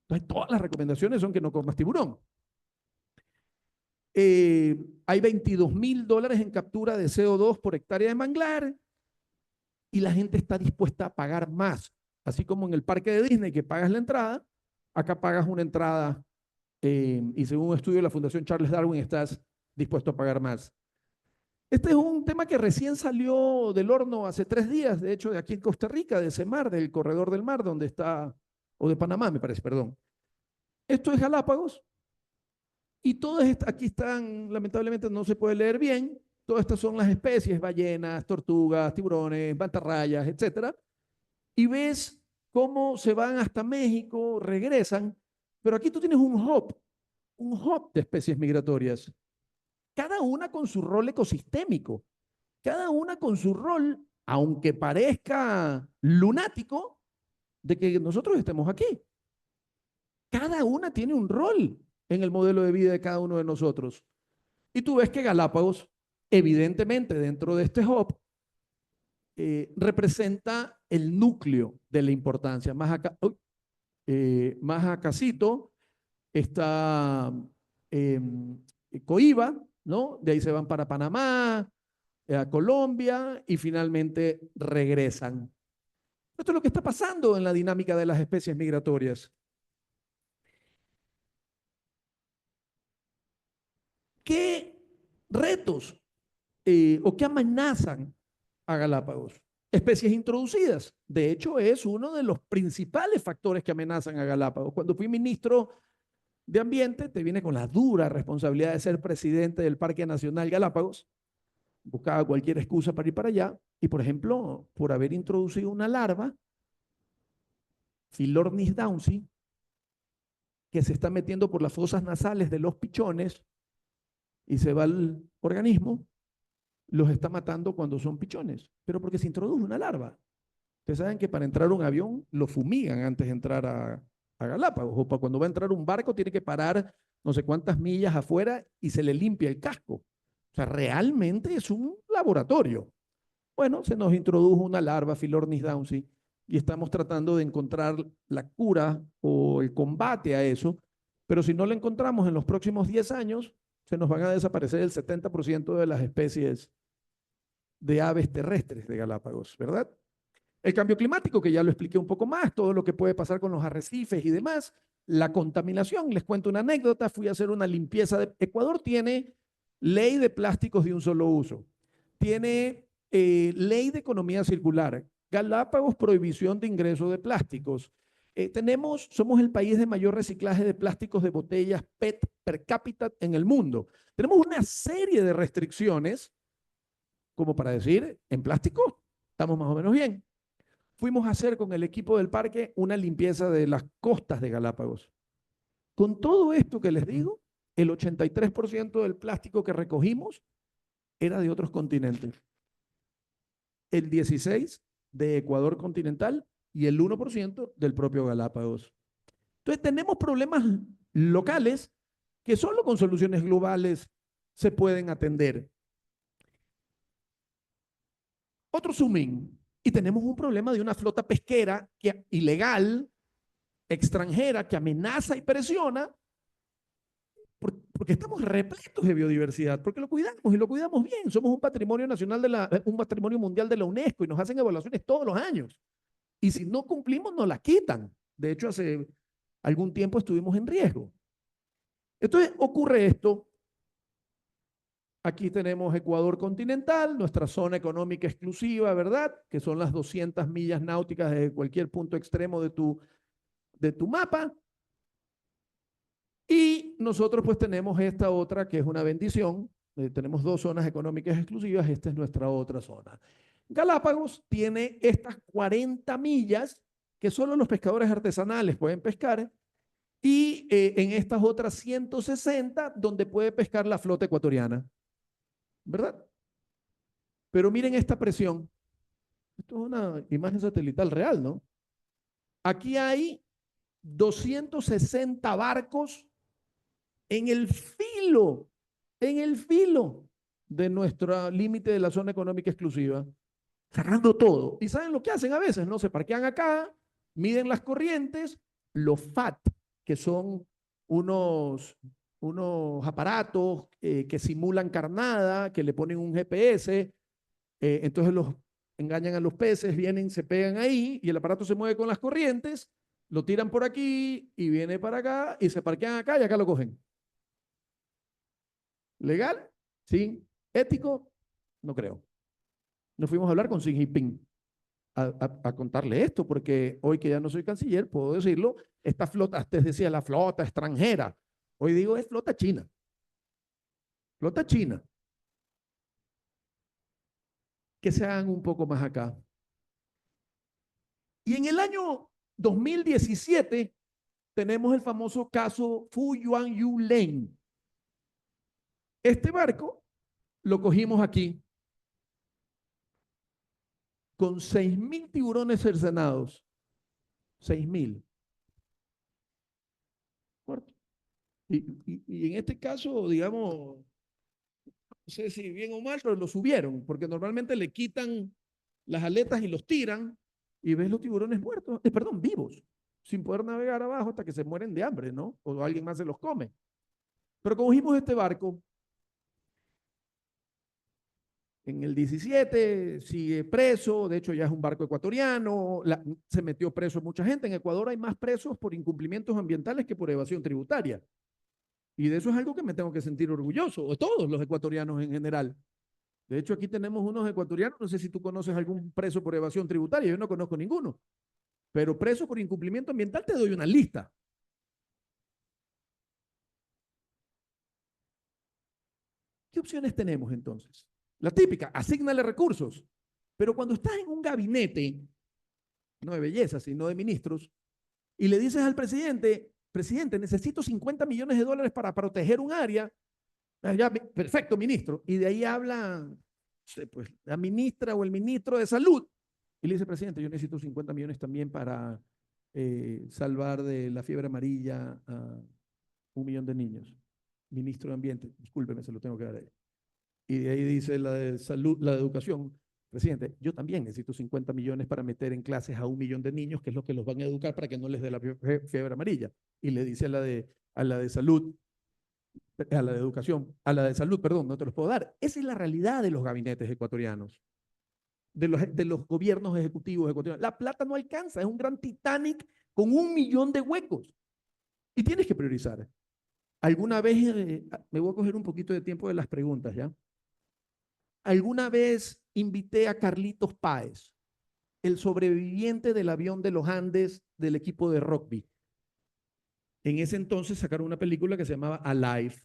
Entonces todas las recomendaciones son que no comas tiburón. Hay $22.000 en captura de CO2 por hectárea de manglar y la gente está dispuesta a pagar más. Así como en el parque de Disney que pagas la entrada, acá pagas una entrada y según un estudio de la Fundación Charles Darwin estás dispuesto a pagar más. Este es un tema que recién salió del horno hace 3 días, de hecho, de aquí en Costa Rica, de ese mar, del corredor del mar, donde está, o de Panamá, me parece, perdón. Esto es Galápagos, y todas aquí están, lamentablemente no se puede leer bien, todas estas son las especies, ballenas, tortugas, tiburones, mantarrayas, etcétera, y ves cómo se van hasta México, regresan, pero aquí tú tienes un hub de especies migratorias. Cada una con su rol ecosistémico, cada una con su rol, aunque parezca lunático, de que nosotros estemos aquí. Cada una tiene un rol en el modelo de vida de cada uno de nosotros. Y tú ves que Galápagos, evidentemente dentro de este hub, representa el núcleo de la importancia. Más más acasito está Coiba, ¿no? De ahí se van para Panamá, a Colombia y finalmente regresan. Esto es lo que está pasando en la dinámica de las especies migratorias. ¿Qué retos o qué amenazan a Galápagos? Especies introducidas. De hecho, es uno de los principales factores que amenazan a Galápagos. Cuando fui ministro de Ambiente, te viene con la dura responsabilidad de ser presidente del Parque Nacional Galápagos. Buscaba cualquier excusa para ir para allá. Y, por ejemplo, por haber introducido una larva, Phylornis downsii, que se está metiendo por las fosas nasales de los pichones y se va al organismo, los está matando cuando son pichones, pero porque se introduce una larva. Ustedes saben que para entrar a un avión lo fumigan antes de entrar a Galápagos, o para cuando va a entrar un barco tiene que parar no sé cuántas millas afuera y se le limpia el casco. O sea, realmente es un laboratorio. Bueno, se nos introdujo una larva, Phylornis downsii, y estamos tratando de encontrar la cura o el combate a eso, pero si no la encontramos en los próximos 10 años, se nos van a desaparecer el 70% de las especies de aves terrestres de Galápagos, ¿verdad? El cambio climático, que ya lo expliqué un poco más, todo lo que puede pasar con los arrecifes y demás, la contaminación, les cuento una anécdota, fui a hacer una limpieza Ecuador tiene ley de plásticos de un solo uso, tiene ley de economía circular. Galápagos, prohibición de ingreso de plásticos. Somos el país de mayor reciclaje de plásticos de botellas PET per cápita en el mundo. Tenemos una serie de restricciones, como para decir, en plástico estamos más o menos bien. Fuimos a hacer con el equipo del parque una limpieza de las costas de Galápagos. Con todo esto que les digo, el 83% del plástico que recogimos era de otros continentes. El 16% de Ecuador continental y el 1% del propio Galápagos. Entonces tenemos problemas locales que solo con soluciones globales se pueden atender. Otro zoom in. Y tenemos un problema de una flota pesquera ilegal, extranjera, que amenaza y presiona porque estamos repletos de biodiversidad, porque lo cuidamos y lo cuidamos bien. Somos un patrimonio nacional un patrimonio mundial de la UNESCO y nos hacen evaluaciones todos los años. Y si no cumplimos, nos la quitan. De hecho, hace algún tiempo estuvimos en riesgo. Entonces, ocurre esto. Aquí tenemos Ecuador continental, nuestra zona económica exclusiva, ¿verdad? Que son las 200 millas náuticas desde cualquier punto extremo de tu mapa. Y nosotros pues tenemos esta otra que es una bendición. Tenemos 2 zonas económicas exclusivas, esta es nuestra otra zona. Galápagos tiene estas 40 millas que solo los pescadores artesanales pueden pescar y en estas otras 160 donde puede pescar la flota ecuatoriana, ¿verdad? Pero miren esta presión. Esto es una imagen satelital real, ¿no? Aquí hay 260 barcos en el filo de nuestro límite de la zona económica exclusiva, cerrando todo. ¿Y saben lo que hacen a veces? No, se parquean acá, miden las corrientes, los FAT, que son unos aparatos que simulan carnada, que le ponen un GPS, entonces los engañan a los peces, vienen, se pegan ahí y el aparato se mueve con las corrientes, lo tiran por aquí y viene para acá y se parquean acá y acá lo cogen. ¿Legal? Sí. ¿Ético? No creo. Nos fuimos a hablar con Xi Jinping a contarle esto, porque hoy que ya no soy canciller, puedo decirlo, esta flota, antes decía la flota extranjera, hoy digo es flota china. Flota china. Que se hagan un poco más acá. Y en el año 2017 tenemos el famoso caso Fu Yuan Yu Lane. Este barco lo cogimos aquí con 6.000 tiburones cercenados. 6.000. Y en este caso, digamos, no sé si bien o mal, pero lo subieron, porque normalmente le quitan las aletas y los tiran y ves los tiburones muertos, perdón, vivos, sin poder navegar abajo hasta que se mueren de hambre, ¿no? O alguien más se los come. Pero cogimos este barco. En el 17 sigue preso, de hecho ya es un barco ecuatoriano, se metió preso mucha gente. En Ecuador hay más presos por incumplimientos ambientales que por evasión tributaria. Y de eso es algo que me tengo que sentir orgulloso, de todos los ecuatorianos en general. De hecho, aquí tenemos unos ecuatorianos, no sé si tú conoces algún preso por evasión tributaria, yo no conozco ninguno. Pero preso por incumplimiento ambiental te doy una lista. ¿Qué opciones tenemos entonces? La típica, asígnale recursos. Pero cuando estás en un gabinete, no de belleza, sino de ministros, y le dices al presidente, presidente, necesito 50 millones de dólares para proteger un área, ya, perfecto, ministro. Y de ahí habla pues, la ministra o el ministro de salud, y le dice, presidente, yo necesito 50 millones también para salvar de la fiebre amarilla a 1 millón de niños. Ministro de Ambiente, discúlpeme, se lo tengo que dar a él. Y de ahí dice la de salud, la de educación, presidente, yo también necesito 50 millones para meter en clases a 1 millón de niños, que es lo que los van a educar para que no les dé la fiebre amarilla. Y le dice a la de salud, a la de educación, a la de salud, perdón, no te los puedo dar. Esa es la realidad de los gabinetes ecuatorianos, de los gobiernos ejecutivos ecuatorianos. La plata no alcanza, es un gran Titanic con 1 millón de huecos. Y tienes que priorizar. Alguna vez, me voy a coger un poquito de tiempo de las preguntas, ¿ya? alguna vez invité a Carlitos Páez, el sobreviviente del avión de los Andes del equipo de rugby. En ese entonces sacaron una película que se llamaba Alive.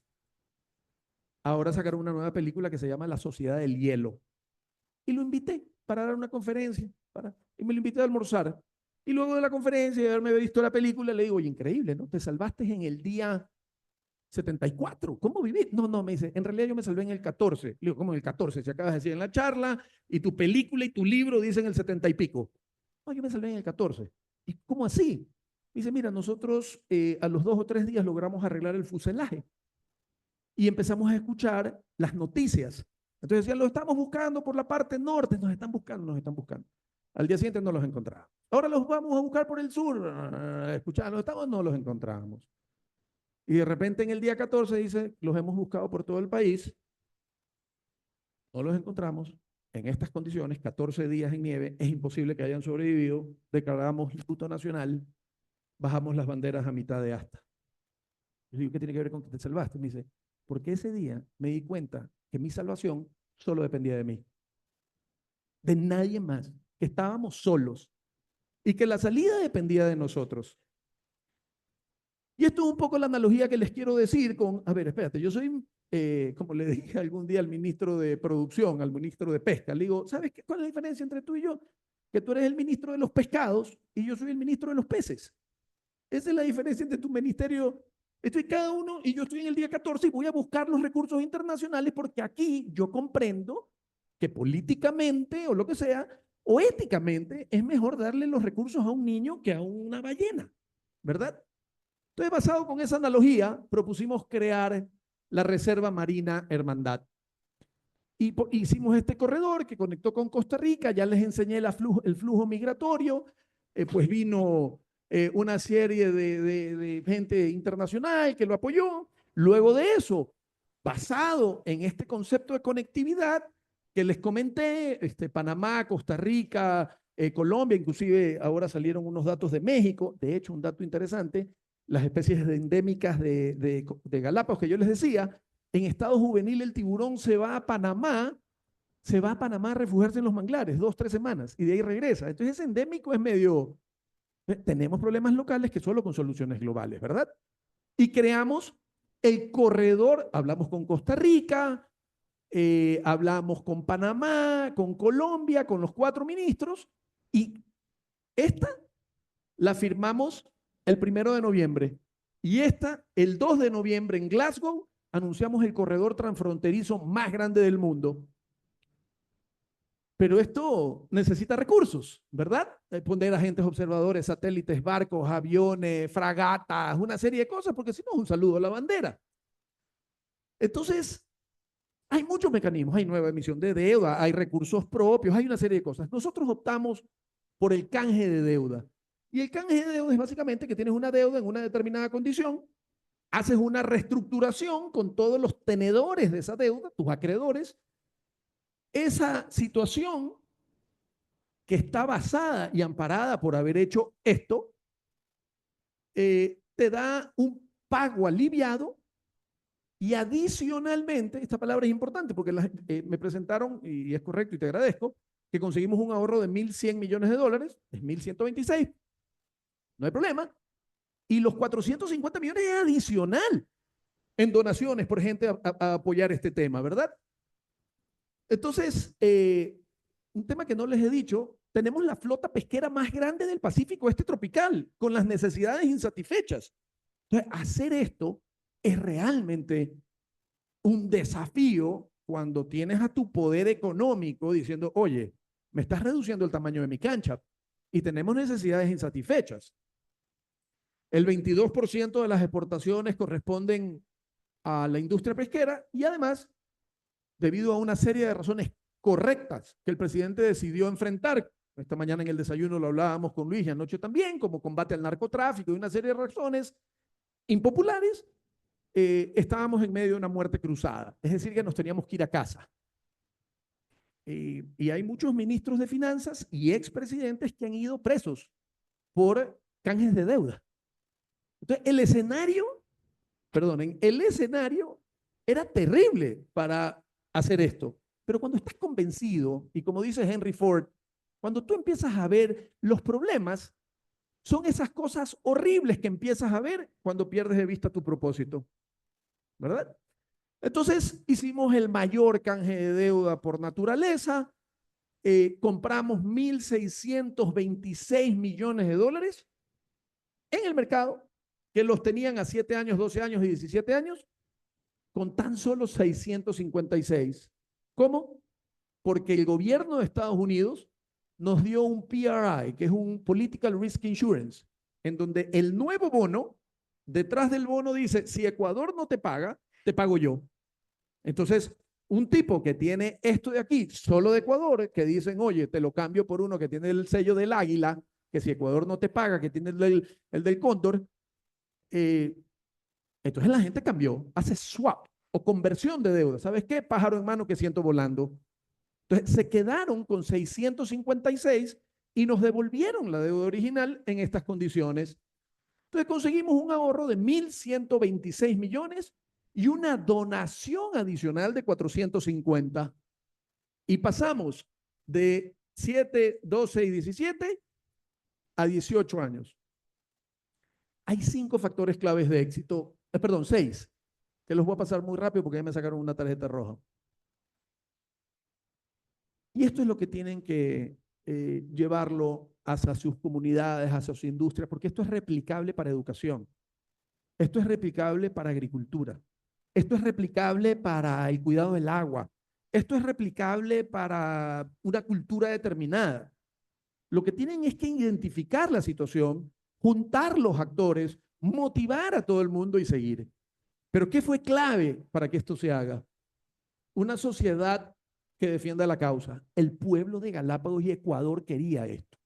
Ahora sacaron una nueva película que se llama La Sociedad del Hielo. Y lo invité para dar una conferencia. Y me lo invité a almorzar. Y luego de la conferencia y haberme visto la película, le digo, oye, increíble, ¿no? Te salvaste en el día 74. ¿Cómo vivir? No, me dice, en realidad yo me salvé en el 14. Le digo, ¿cómo en el 14? Si acabas de decir en la charla y tu película y tu libro dicen el 70 y pico. No, yo me salvé en el 14. ¿Y cómo así? Dice, mira, nosotros a los 2 o 3 días logramos arreglar el fuselaje y empezamos a escuchar las noticias. Entonces decían, lo estamos buscando por la parte norte, nos están buscando. Al día siguiente no los encontramos. Ahora los vamos a buscar por el sur, escuchando, no los encontramos. Y de repente en el día 14 dice, los hemos buscado por todo el país, no los encontramos. En estas condiciones, 14 días en nieve, es imposible que hayan sobrevivido. Declaramos luto nacional, bajamos las banderas a mitad de asta. Yo digo, ¿qué tiene que ver con que te salvaste? Me dice, porque ese día me di cuenta que mi salvación solo dependía de mí, de nadie más, que estábamos solos y que la salida dependía de nosotros. Y esto es un poco la analogía que les quiero decir con, a ver, espérate, yo soy, como le dije algún día al ministro de Producción, al ministro de Pesca, le digo, ¿sabes cuál es la diferencia entre tú y yo? Que tú eres el ministro de los pescados y yo soy el ministro de los peces. Esa es la diferencia entre tu ministerio. Estoy cada uno y yo estoy en el día 14 y voy a buscar los recursos internacionales porque aquí yo comprendo que políticamente o lo que sea, o éticamente, es mejor darle los recursos a un niño que a una ballena, ¿verdad? Entonces, basado con esa analogía, propusimos crear la Reserva Marina Hermandad. Y hicimos este corredor que conectó con Costa Rica, ya les enseñé el flujo migratorio, pues vino una serie de gente internacional que lo apoyó. Luego de eso, basado en este concepto de conectividad que les comenté, Panamá, Costa Rica, Colombia, inclusive ahora salieron unos datos de México, de hecho un dato interesante, las especies endémicas de Galápagos que yo les decía, en estado juvenil el tiburón se va a Panamá a refugiarse en los manglares 2 o 3 semanas y de ahí regresa. Entonces ese endémico es medio, tenemos problemas locales que solo con soluciones globales, ¿verdad? Y creamos el corredor, hablamos con Costa Rica, hablamos con Panamá, con Colombia, con los 4 ministros y esta la firmamos el 1 de noviembre y esta el 2 de noviembre en Glasgow anunciamos el corredor transfronterizo más grande del mundo. Pero esto necesita recursos, ¿verdad? Poner agentes observadores, satélites, barcos, aviones, fragatas, una serie de cosas, porque si no es un saludo a la bandera. Entonces, hay muchos mecanismos, hay nueva emisión de deuda, hay recursos propios, hay una serie de cosas. Nosotros optamos por el canje de deuda. Y el canje de deuda es básicamente que tienes una deuda en una determinada condición, haces una reestructuración con todos los tenedores de esa deuda, tus acreedores. Esa situación que está basada y amparada por haber hecho esto, te da un pago aliviado y adicionalmente, esta palabra es importante porque me presentaron, y es correcto y te agradezco, que conseguimos un ahorro de $1.100 millones, es 1.126, no hay problema. Y los 450 millones es adicional en donaciones por gente a apoyar este tema, ¿verdad? Entonces, un tema que no les he dicho, tenemos la flota pesquera más grande del Pacífico Este tropical, con las necesidades insatisfechas. Entonces, hacer esto es realmente un desafío cuando tienes a tu poder económico diciendo, oye, me estás reduciendo el tamaño de mi cancha y tenemos necesidades insatisfechas. El 22% de las exportaciones corresponden a la industria pesquera y además, debido a una serie de razones correctas que el presidente decidió enfrentar, esta mañana en el desayuno lo hablábamos con Luis y anoche también, como combate al narcotráfico y una serie de razones impopulares, estábamos en medio de una muerte cruzada, es decir, que nos teníamos que ir a casa. Y hay muchos ministros de finanzas y expresidentes que han ido presos por canjes de deuda. Entonces, el escenario era terrible para hacer esto. Pero cuando estás convencido, y como dice Henry Ford, cuando tú empiezas a ver los problemas, son esas cosas horribles que empiezas a ver cuando pierdes de vista tu propósito, ¿verdad? Entonces hicimos el mayor canje de deuda por naturaleza, compramos 1.626 millones de dólares en el mercado, que los tenían a 7 años, 12 años y 17 años, con tan solo 656. ¿Cómo? Porque el gobierno de Estados Unidos nos dio un PRI, que es un Political Risk Insurance, en donde el nuevo bono, detrás del bono dice, si Ecuador no te paga, te pago yo. Entonces, un tipo que tiene esto de aquí, solo de Ecuador, que dicen, oye, te lo cambio por uno que tiene el sello del águila, que si Ecuador no te paga, que tiene el del cóndor, entonces la gente cambió, hace swap o conversión de deuda. ¿Sabes qué? Pájaro en mano que siento volando. Entonces se quedaron con 656 y nos devolvieron la deuda original en estas condiciones. Entonces conseguimos un ahorro de 1.126 millones y una donación adicional de 450. Y pasamos de 7, 12 y 17 a 18 años. Hay 5 factores claves de éxito, perdón, 6, que los voy a pasar muy rápido porque ya me sacaron una tarjeta roja. Y esto es lo que tienen que llevarlo hacia sus comunidades, hacia sus industrias, porque esto es replicable para educación. Esto es replicable para agricultura. Esto es replicable para el cuidado del agua. Esto es replicable para una cultura determinada. Lo que tienen es que identificar la situación, juntar los actores, motivar a todo el mundo y seguir. Pero ¿qué fue clave para que esto se haga? Una sociedad que defienda la causa. El pueblo de Galápagos y Ecuador quería esto.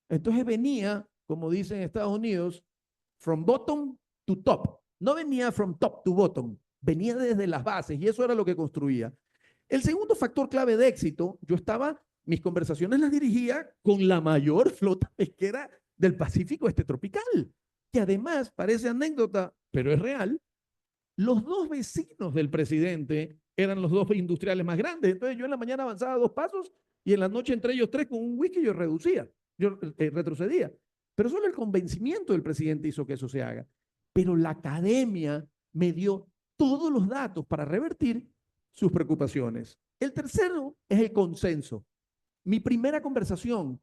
Entonces venía, como dicen en Estados Unidos, from bottom to top. No venía from top to bottom, venía desde las bases y eso era lo que construía. El segundo factor clave de éxito, mis conversaciones las dirigía con la mayor flota pesquera del Pacífico Este tropical, que además parece anécdota, pero es real. Los 2 vecinos del presidente eran los 2 industriales más grandes. Entonces yo en la mañana avanzaba 2 pasos y en la noche entre ellos 3 con un whisky yo retrocedía. Pero solo el convencimiento del presidente hizo que eso se haga. Pero la academia me dio todos los datos para revertir sus preocupaciones. El tercero es el consenso. Mi primera conversación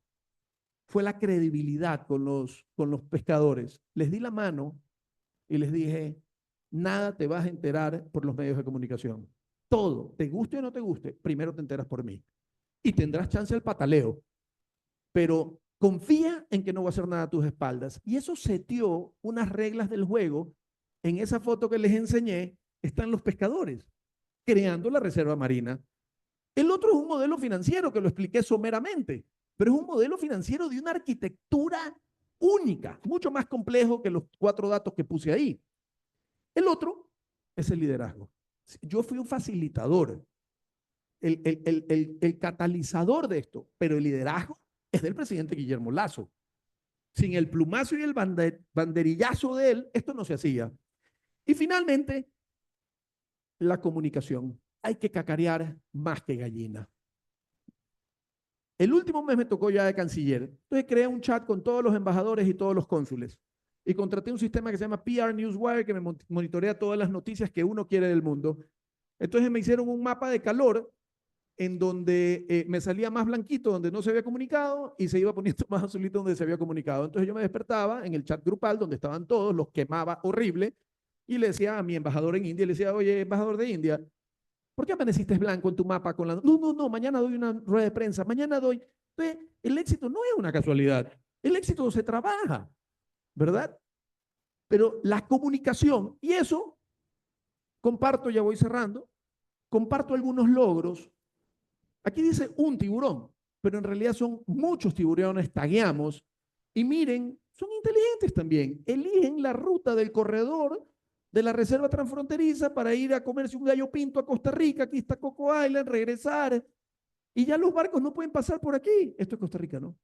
fue la credibilidad con los pescadores. Les di la mano y les dije, nada te vas a enterar por los medios de comunicación. Todo, te guste o no te guste, primero te enteras por mí. Y tendrás chance al pataleo. Pero confía en que no va a hacer nada a tus espaldas. Y eso seteó unas reglas del juego. En esa foto que les enseñé están los pescadores creando la reserva marina. El otro es un modelo financiero que lo expliqué someramente, pero es un modelo financiero de una arquitectura única, mucho más complejo que los 4 datos que puse ahí. El otro es el liderazgo. Yo fui un facilitador, el catalizador de esto, pero el liderazgo es del presidente Guillermo Lasso. Sin el plumazo y el banderillazo de él, esto no se hacía. Y finalmente, la comunicación. Hay que cacarear más que gallina. El último mes me tocó ya de canciller. Entonces creé un chat con todos los embajadores y todos los cónsules. Y contraté un sistema que se llama PR Newswire que me monitorea todas las noticias que uno quiere del mundo. Entonces me hicieron un mapa de calor en donde me salía más blanquito donde no se había comunicado y se iba poniendo más azulito donde se había comunicado. Entonces yo me despertaba en el chat grupal donde estaban todos, los quemaba horrible y le decía a mi embajador en India, le decía, oye, embajador de India, ¿por qué amaneciste blanco en tu mapa con la... No, mañana doy una rueda de prensa, mañana doy... Entonces, el éxito no es una casualidad, el éxito se trabaja, ¿verdad? Pero la comunicación, y eso, comparto, ya voy cerrando, comparto algunos logros. Aquí dice un tiburón, pero en realidad son muchos tiburones, tagueamos, y miren, son inteligentes también, eligen la ruta del corredor de la reserva transfronteriza para ir a comerse un gallo pinto a Costa Rica, aquí está Coco Island, regresar, y ya los barcos no pueden pasar por aquí. Esto es Costa Rica, ¿no?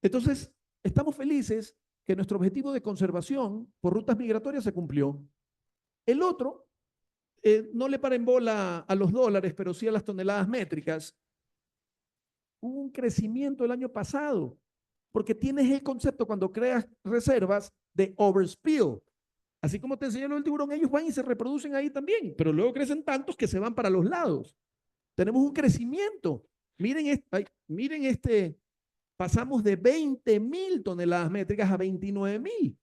Entonces, estamos felices que nuestro objetivo de conservación por rutas migratorias se cumplió. El otro, no le paren bola a los dólares, pero sí a las toneladas métricas. Hubo un crecimiento el año pasado, porque tienes el concepto cuando creas reservas de overspill. Así como te enseñó el tiburón, ellos van y se reproducen ahí también, pero luego crecen tantos que se van para los lados. Tenemos un crecimiento. Miren pasamos de 20.000 toneladas métricas a 29.000.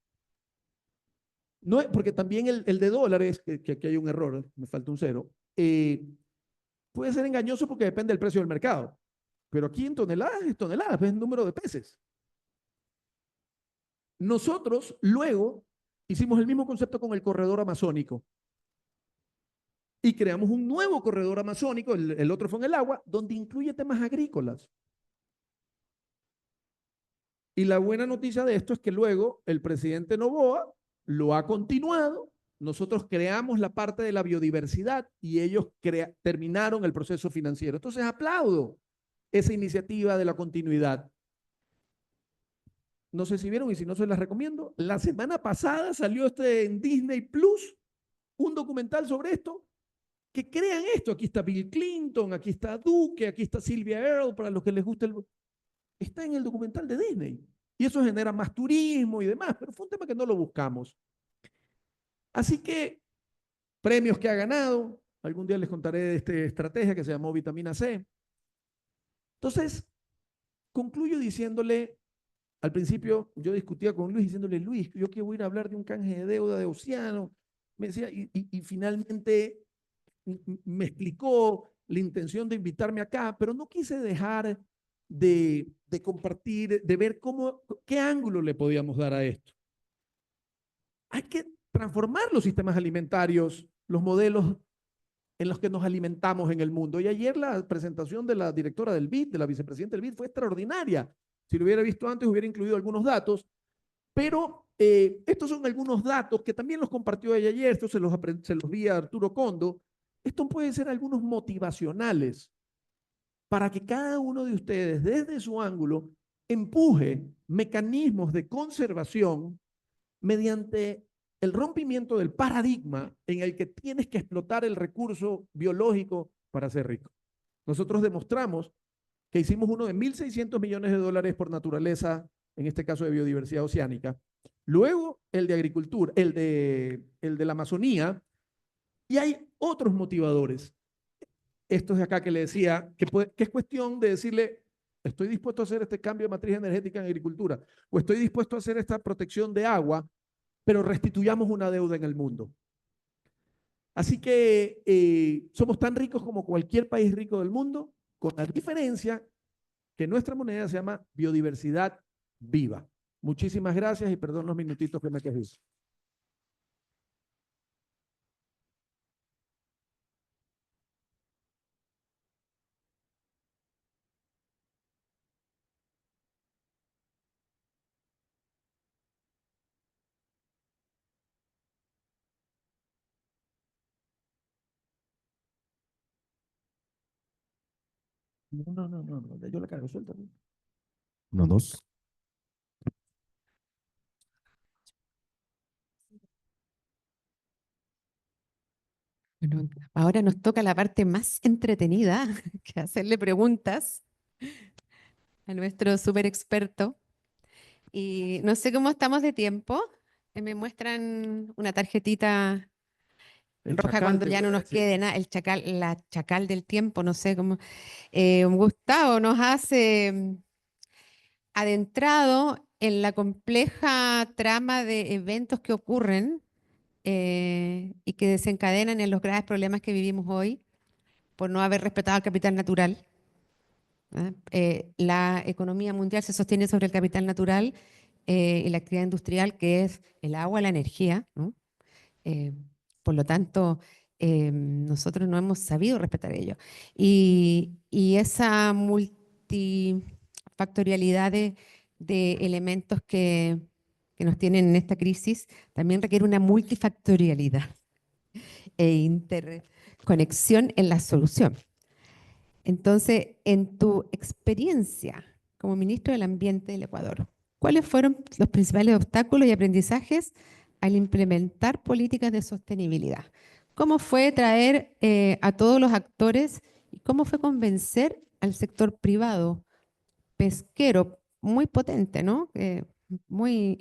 No, porque también el de dólares, que aquí hay un error, me falta un cero, puede ser engañoso porque depende del precio del mercado. Pero aquí en toneladas es toneladas, es el número de peces. Nosotros luego hicimos el mismo concepto con el corredor amazónico. Y creamos un nuevo corredor amazónico, el otro fue en el agua, donde incluye temas agrícolas. Y la buena noticia de esto es que luego el presidente Noboa lo ha continuado. Nosotros creamos la parte de la biodiversidad y ellos terminaron el proceso financiero. Entonces aplaudo esa iniciativa de la continuidad. No sé si vieron y si no se las recomiendo. La semana pasada salió en Disney Plus un documental sobre esto. Que crean esto. Aquí está Bill Clinton, aquí está Duque, aquí está Sylvia Earle, para los que les guste está en el documental de Disney. Y eso genera más turismo y demás, pero fue un tema que no lo buscamos. Así que, premios que ha ganado, algún día les contaré de esta estrategia que se llamó Vitamina C. Entonces, concluyo diciéndole, al principio yo discutía con Luis diciéndole, Luis, yo que voy a ir a hablar de un canje de deuda de Océano, me decía, y finalmente me explicó la intención de invitarme acá, pero no quise dejar de compartir, de ver qué ángulo le podíamos dar a esto. Hay que transformar los sistemas alimentarios, los modelos en los que nos alimentamos en el mundo. Y ayer la presentación de la directora del BID, de la vicepresidenta del BID, fue extraordinaria. Si lo hubiera visto antes, hubiera incluido algunos datos, pero estos son algunos datos que también los compartió ella ayer, esto se los vi a Arturo Condo. Estos pueden ser algunos motivacionales para que cada uno de ustedes, desde su ángulo, empuje mecanismos de conservación mediante el rompimiento del paradigma en el que tienes que explotar el recurso biológico para ser rico. Nosotros demostramos que hicimos uno de 1.600 millones de dólares por naturaleza, en este caso de biodiversidad oceánica. Luego el de agricultura, el de la Amazonía, y hay otros motivadores. Estos de acá que le decía, que es cuestión de decirle, estoy dispuesto a hacer este cambio de matriz energética en agricultura, o estoy dispuesto a hacer esta protección de agua, pero restituyamos una deuda en el mundo. Así que somos tan ricos como cualquier país rico del mundo, con la diferencia que nuestra moneda se llama biodiversidad viva. Muchísimas gracias y perdón los minutitos que me quedé. No, yo la cargo, suelta. Uno, dos. Bueno, ahora nos toca la parte más entretenida, que hacerle preguntas a nuestro súper experto. Y no sé cómo estamos de tiempo. Me muestran una tarjetita roja cuando ya no nos quede nada, la chacal del tiempo, no sé cómo. Gustavo nos hace adentrado en la compleja trama de eventos que ocurren y que desencadenan en los graves problemas que vivimos hoy por no haber respetado el capital natural. La economía mundial se sostiene sobre el capital natural y la actividad industrial, que es el agua, la energía, ¿no? Por lo tanto, nosotros no hemos sabido respetar ello. Y esa multifactorialidad de elementos que nos tienen en esta crisis también requiere una multifactorialidad e interconexión en la solución. Entonces, en tu experiencia como ministro del Ambiente del Ecuador, ¿cuáles fueron los principales obstáculos y aprendizajes al implementar políticas de sostenibilidad? ¿Cómo fue traer a todos los actores y cómo fue convencer al sector privado, pesquero, muy potente, ¿no? Muy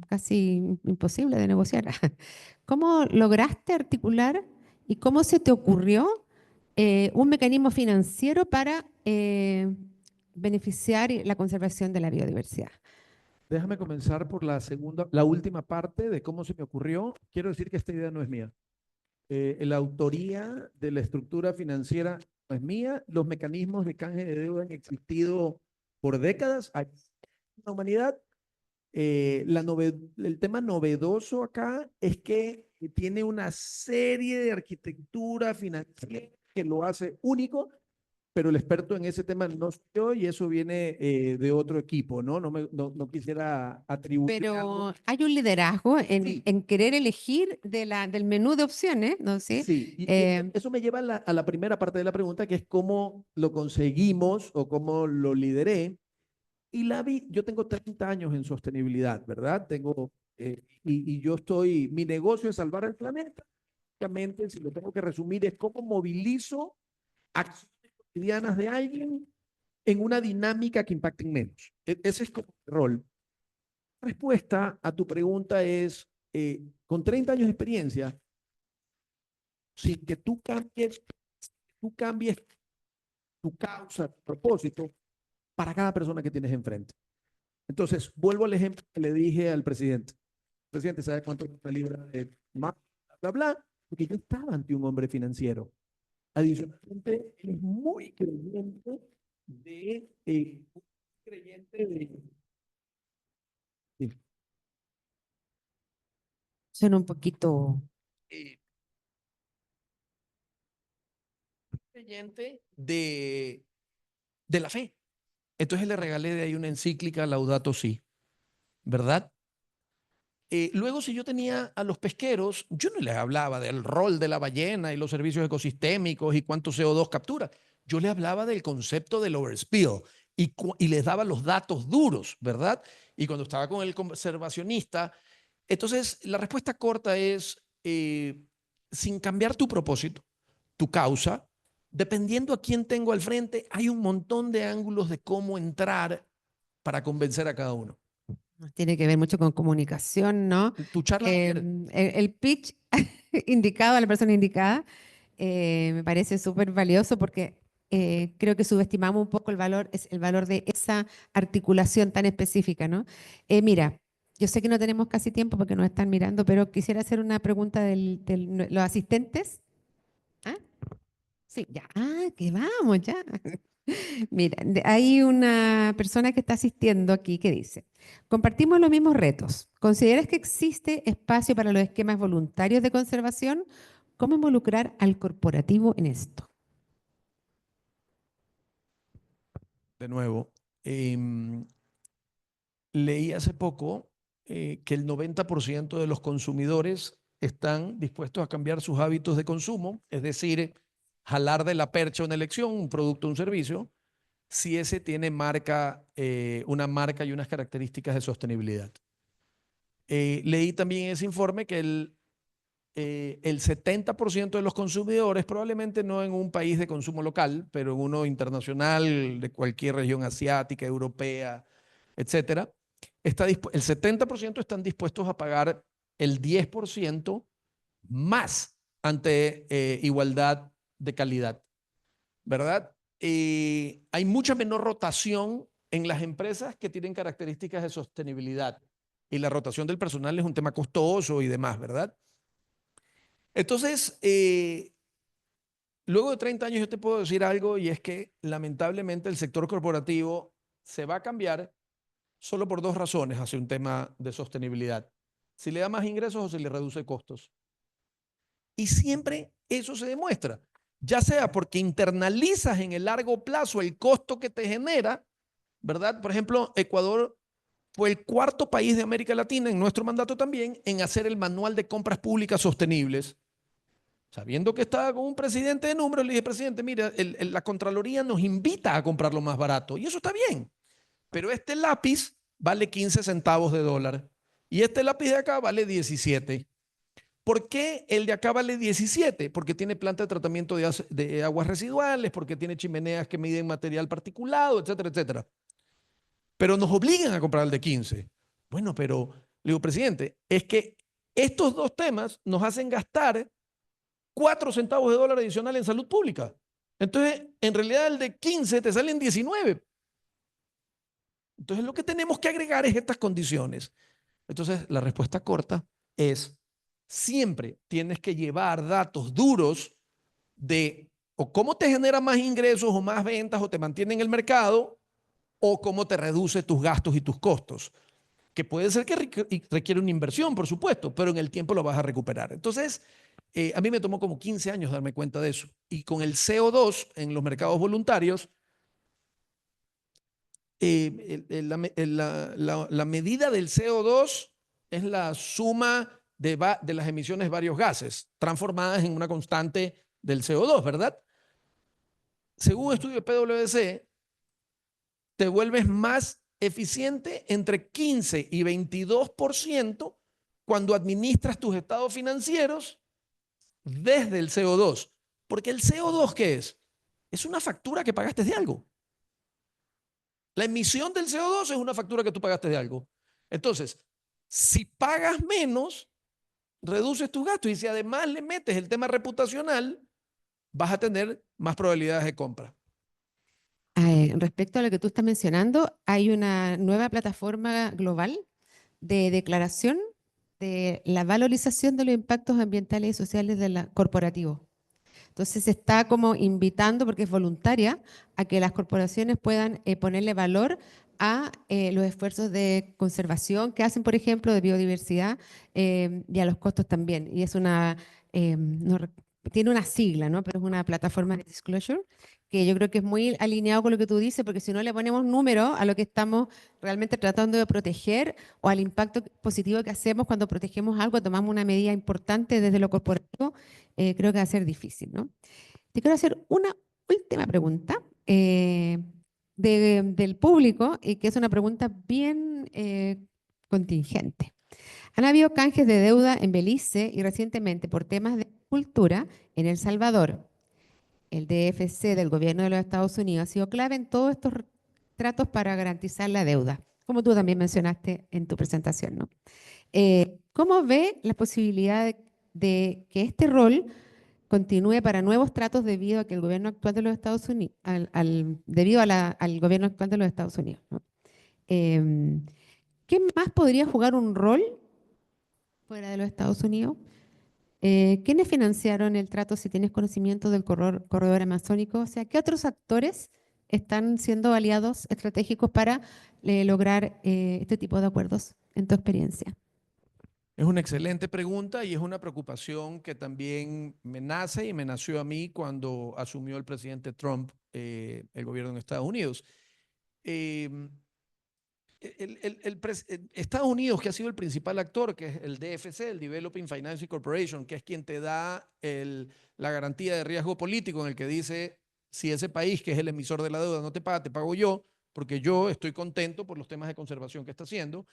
casi imposible de negociar. ¿Cómo lograste articular y cómo se te ocurrió un mecanismo financiero para beneficiar la conservación de la biodiversidad? Déjame comenzar por la última parte de cómo se me ocurrió. Quiero decir que esta idea no es mía. La autoría de la estructura financiera no es mía. Los mecanismos de canje de deuda han existido por décadas en la humanidad. El tema novedoso acá es que tiene una serie de arquitectura financiera que lo hace único, pero el experto en ese tema no soy yo y eso viene de otro equipo, ¿no? No quisiera atribuir Pero algo. hay un liderazgo Sí. en querer elegir del menú de opciones, ¿no sé? Sí, y eso me lleva a la primera parte de la pregunta, que es cómo lo conseguimos o cómo lo lideré. Y yo tengo 30 años en sostenibilidad, ¿verdad? Y yo mi negocio es salvar el planeta. Básicamente, si lo tengo que resumir, es cómo movilizo acciones cotidianas de alguien en una dinámica que impacten menos. Ese es como el rol. La respuesta a tu pregunta es, con 30 años de experiencia, sin que tú cambies tu causa, tu propósito, para cada persona que tienes enfrente. Entonces, vuelvo al ejemplo que le dije al presidente. Presidente, ¿sabe cuánto es una libra de más? Bla, bla, porque yo estaba ante un hombre financiero. Adicionalmente, él es muy creyente de sí, Suena un poquito. eh, creyente de la fe. Entonces le regalé de ahí una encíclica, Laudato Si, ¿verdad? Luego, si yo tenía a los pesqueros, yo no les hablaba del rol de la ballena y los servicios ecosistémicos y cuánto CO2 captura. Yo les hablaba del concepto del overspill y les daba los datos duros, ¿verdad? Y cuando estaba con el conservacionista, entonces la respuesta corta es, sin cambiar tu propósito, tu causa, dependiendo a quién tengo al frente, hay un montón de ángulos de cómo entrar para convencer a cada uno. Tiene que ver mucho con comunicación, ¿no? Tu charla de ayer. El pitch indicado a la persona indicada me parece súper valioso porque creo que subestimamos un poco el valor de esa articulación tan específica, ¿no? Mira, yo sé que no tenemos casi tiempo porque nos están mirando, pero quisiera hacer una pregunta de los asistentes. ¿Ah? Sí, ya. Ah, que vamos, ya. Mira, hay una persona que está asistiendo aquí que dice, compartimos los mismos retos. ¿Consideras que existe espacio para los esquemas voluntarios de conservación? ¿Cómo involucrar al corporativo en esto? De nuevo, leí hace poco que el 90% de los consumidores están dispuestos a cambiar sus hábitos de consumo, es decir, jalar de la percha una elección, un producto o un servicio, si ese tiene una marca y unas características de sostenibilidad. Leí también en ese informe que el 70% de los consumidores, probablemente no en un país de consumo local, pero en uno internacional, de cualquier región asiática, europea, etcétera, el 70% están dispuestos a pagar el 10% más ante igualdad de calidad, ¿verdad? Hay mucha menor rotación en las empresas que tienen características de sostenibilidad y la rotación del personal es un tema costoso y demás, ¿verdad? Entonces, luego de 30 años yo te puedo decir algo y es que lamentablemente el sector corporativo se va a cambiar solo por dos razones hacia un tema de sostenibilidad. Si le da más ingresos o si le reduce costos. Y siempre eso se demuestra, ya sea porque internalizas en el largo plazo el costo que te genera, ¿verdad? Por ejemplo, Ecuador fue el cuarto país de América Latina, en nuestro mandato también, en hacer el manual de compras públicas sostenibles. Sabiendo que estaba con un presidente de números, le dije, presidente, mira, la Contraloría nos invita a comprarlo más barato. Y eso está bien. Pero este lápiz vale 15 centavos de dólar. Y este lápiz de acá vale 17. ¿Por qué el de acá vale 17? Porque tiene planta de tratamiento de aguas residuales, porque tiene chimeneas que miden material particulado, etcétera, etcétera. Pero nos obligan a comprar el de 15. Bueno, pero, le digo, presidente, es que estos dos temas nos hacen gastar 4 centavos de dólar adicional en salud pública. Entonces, en realidad el de 15 te salen 19. Entonces, lo que tenemos que agregar es estas condiciones. Entonces, la respuesta corta es: siempre tienes que llevar datos duros de o cómo te genera más ingresos o más ventas o te mantiene en el mercado, o cómo te reduce tus gastos y tus costos, que puede ser que requiere una inversión, por supuesto, pero en el tiempo lo vas a recuperar. Entonces, a mí me tomó como 15 años darme cuenta de eso. Y con el CO2 en los mercados voluntarios, la medida del CO2 es la suma de las emisiones de varios gases transformadas en una constante del CO2, ¿verdad? Según un estudio de PwC, te vuelves más eficiente entre 15 y 22% cuando administras tus estados financieros desde el CO2. Porque el CO2, ¿qué es? Es una factura que pagaste de algo. La emisión del CO2 es una factura que tú pagaste de algo. Entonces, si pagas menos, reduces tus gastos, y si además le metes el tema reputacional, vas a tener más probabilidades de compra. Respecto a lo que tú estás mencionando, hay una nueva plataforma global de declaración de la valorización de los impactos ambientales y sociales del corporativo. Entonces se está como invitando, porque es voluntaria, a que las corporaciones puedan ponerle valor a los esfuerzos de conservación que hacen, por ejemplo, de biodiversidad, y a los costos también. Y es una, tiene una sigla, ¿no? Pero es una plataforma de disclosure que yo creo que es muy alineado con lo que tú dices, porque si no le ponemos número a lo que estamos realmente tratando de proteger o al impacto positivo que hacemos cuando protegemos algo, tomamos una medida importante desde lo corporativo, creo que va a ser difícil, ¿no? Te quiero hacer una última pregunta del público, y que es una pregunta bien contingente. Han habido canjes de deuda en Belice y recientemente por temas de cultura en El Salvador. El DFC del gobierno de los Estados Unidos ha sido clave en todos estos tratos para garantizar la deuda, como tú también mencionaste en tu presentación, ¿no? ¿Cómo ve la posibilidad de que este rol continúe para nuevos tratos debido a que el gobierno actual de los Estados Unidos, debido al gobierno actual de los Estados Unidos, ¿no? ¿Qué más podría jugar un rol fuera de los Estados Unidos? ¿Quiénes financiaron el trato, si tienes conocimiento del corredor amazónico? O sea, ¿qué otros actores están siendo aliados estratégicos para lograr este tipo de acuerdos, en tu experiencia? Es una excelente pregunta y es una preocupación que también me nace y me nació a mí cuando asumió el presidente Trump el gobierno en Estados Unidos. Estados Unidos, que ha sido el principal actor, que es el DFC, el Developing Finance Corporation, que es quien te da la garantía de riesgo político, en el que dice: si ese país, que es el emisor de la deuda, no te paga, te pago yo, porque yo estoy contento por los temas de conservación que está haciendo.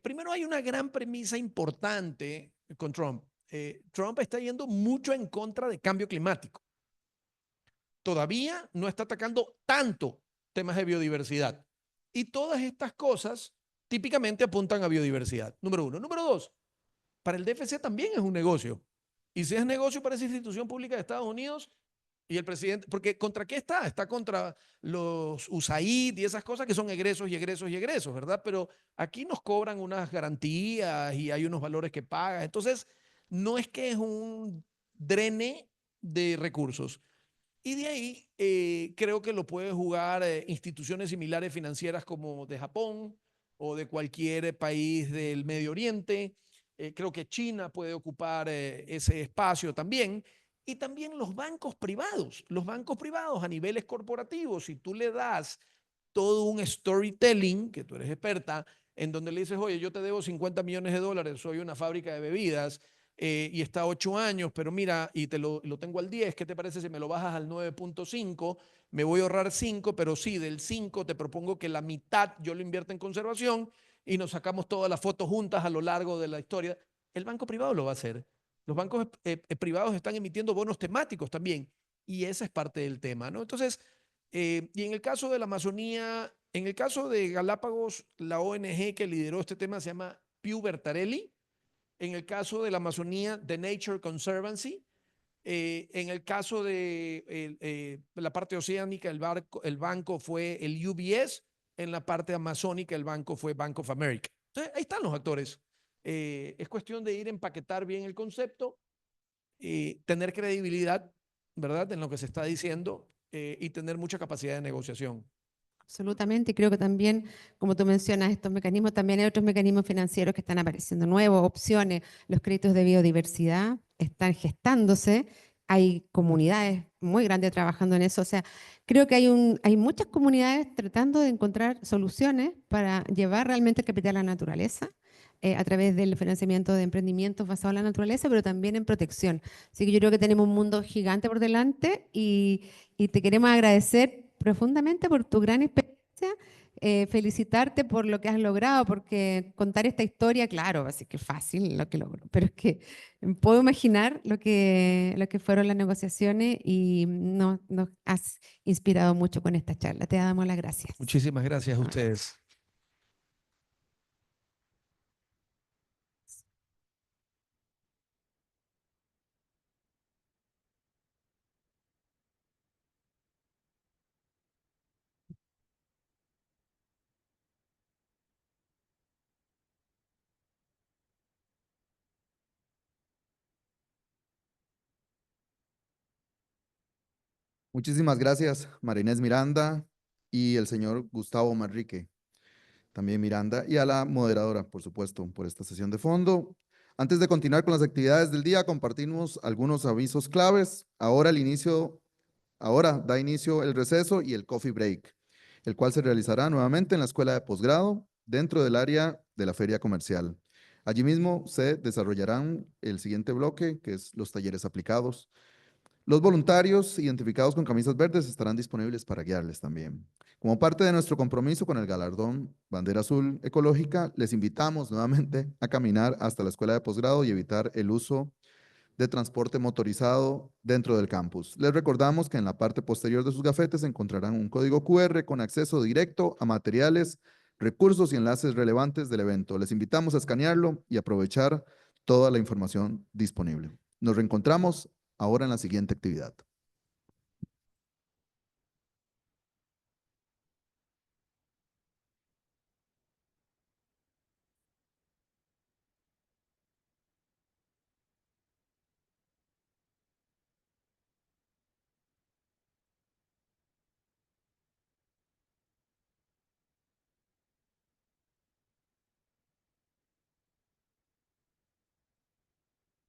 Primero, hay una gran premisa importante con Trump. Trump está yendo mucho en contra de cambio climático. Todavía no está atacando tanto temas de biodiversidad. Y todas estas cosas típicamente apuntan a biodiversidad. Número uno. Número dos, para el DFC también es un negocio. Y si es negocio para esa institución pública de Estados Unidos y el presidente, porque ¿contra qué está? Está contra los USAID y esas cosas que son egresos y egresos y egresos, ¿verdad? Pero aquí nos cobran unas garantías y hay unos valores que pagan. Entonces, no es que es un drene de recursos. Y de ahí creo que lo puede jugar instituciones similares financieras como de Japón o de cualquier país del Medio Oriente. Creo que China puede ocupar ese espacio también. Y también los bancos privados a niveles corporativos. Si tú le das todo un storytelling, que tú eres experta, en donde le dices: oye, yo te debo 50 millones de dólares, soy una fábrica de bebidas, y está 8 años, pero mira, y te lo tengo al 10, ¿qué te parece si me lo bajas al 9.5? Me voy a ahorrar 5, pero sí, del 5 te propongo que la mitad yo lo invierta en conservación y nos sacamos todas las fotos juntas a lo largo de la historia. El banco privado lo va a hacer. Los bancos privados están emitiendo bonos temáticos también, y esa es parte del tema, ¿no? Entonces, y en el caso de la Amazonía, en el caso de Galápagos, la ONG que lideró este tema se llama Piu Bertarelli. En el caso de la Amazonía, The Nature Conservancy. En el caso de la parte oceánica, el banco fue el UBS. En la parte amazónica, el banco fue Bank of America. Entonces, ahí están los actores. Es cuestión de ir a empaquetar bien el concepto, tener credibilidad, ¿verdad?, en lo que se está diciendo, y tener mucha capacidad de negociación. Absolutamente, y creo que también, como tú mencionas, estos mecanismos, también hay otros mecanismos financieros que están apareciendo nuevos, opciones, los créditos de biodiversidad están gestándose, hay comunidades muy grandes trabajando en eso, o sea, creo que hay muchas comunidades tratando de encontrar soluciones para llevar realmente el capital a la naturaleza, a través del financiamiento de emprendimientos basados en la naturaleza, pero también en protección. Así que yo creo que tenemos un mundo gigante por delante y te queremos agradecer profundamente por tu gran experiencia, felicitarte por lo que has logrado, porque contar esta historia, claro, así que es fácil lo que logro, pero es que puedo imaginar lo que fueron las negociaciones y nos has inspirado mucho con esta charla. Te damos las gracias. Muchísimas gracias a ustedes. Muchísimas gracias, María Inés Miranda y el señor Gustavo Manrique, también Miranda, y a la moderadora, por supuesto, por esta sesión de fondo. Antes de continuar con las actividades del día, compartimos algunos avisos claves. Ahora da inicio el receso y el coffee break, el cual se realizará nuevamente en la escuela de posgrado dentro del área de la feria comercial. Allí mismo se desarrollarán el siguiente bloque, que es los talleres aplicados. Los voluntarios identificados con camisas verdes estarán disponibles para guiarles también. Como parte de nuestro compromiso con el galardón Bandera Azul Ecológica, les invitamos nuevamente a caminar hasta la escuela de posgrado y evitar el uso de transporte motorizado dentro del campus. Les recordamos que en la parte posterior de sus gafetes encontrarán un código QR con acceso directo a materiales, recursos y enlaces relevantes del evento. Les invitamos a escanearlo y aprovechar toda la información disponible. Nos reencontramos ahora en la siguiente actividad.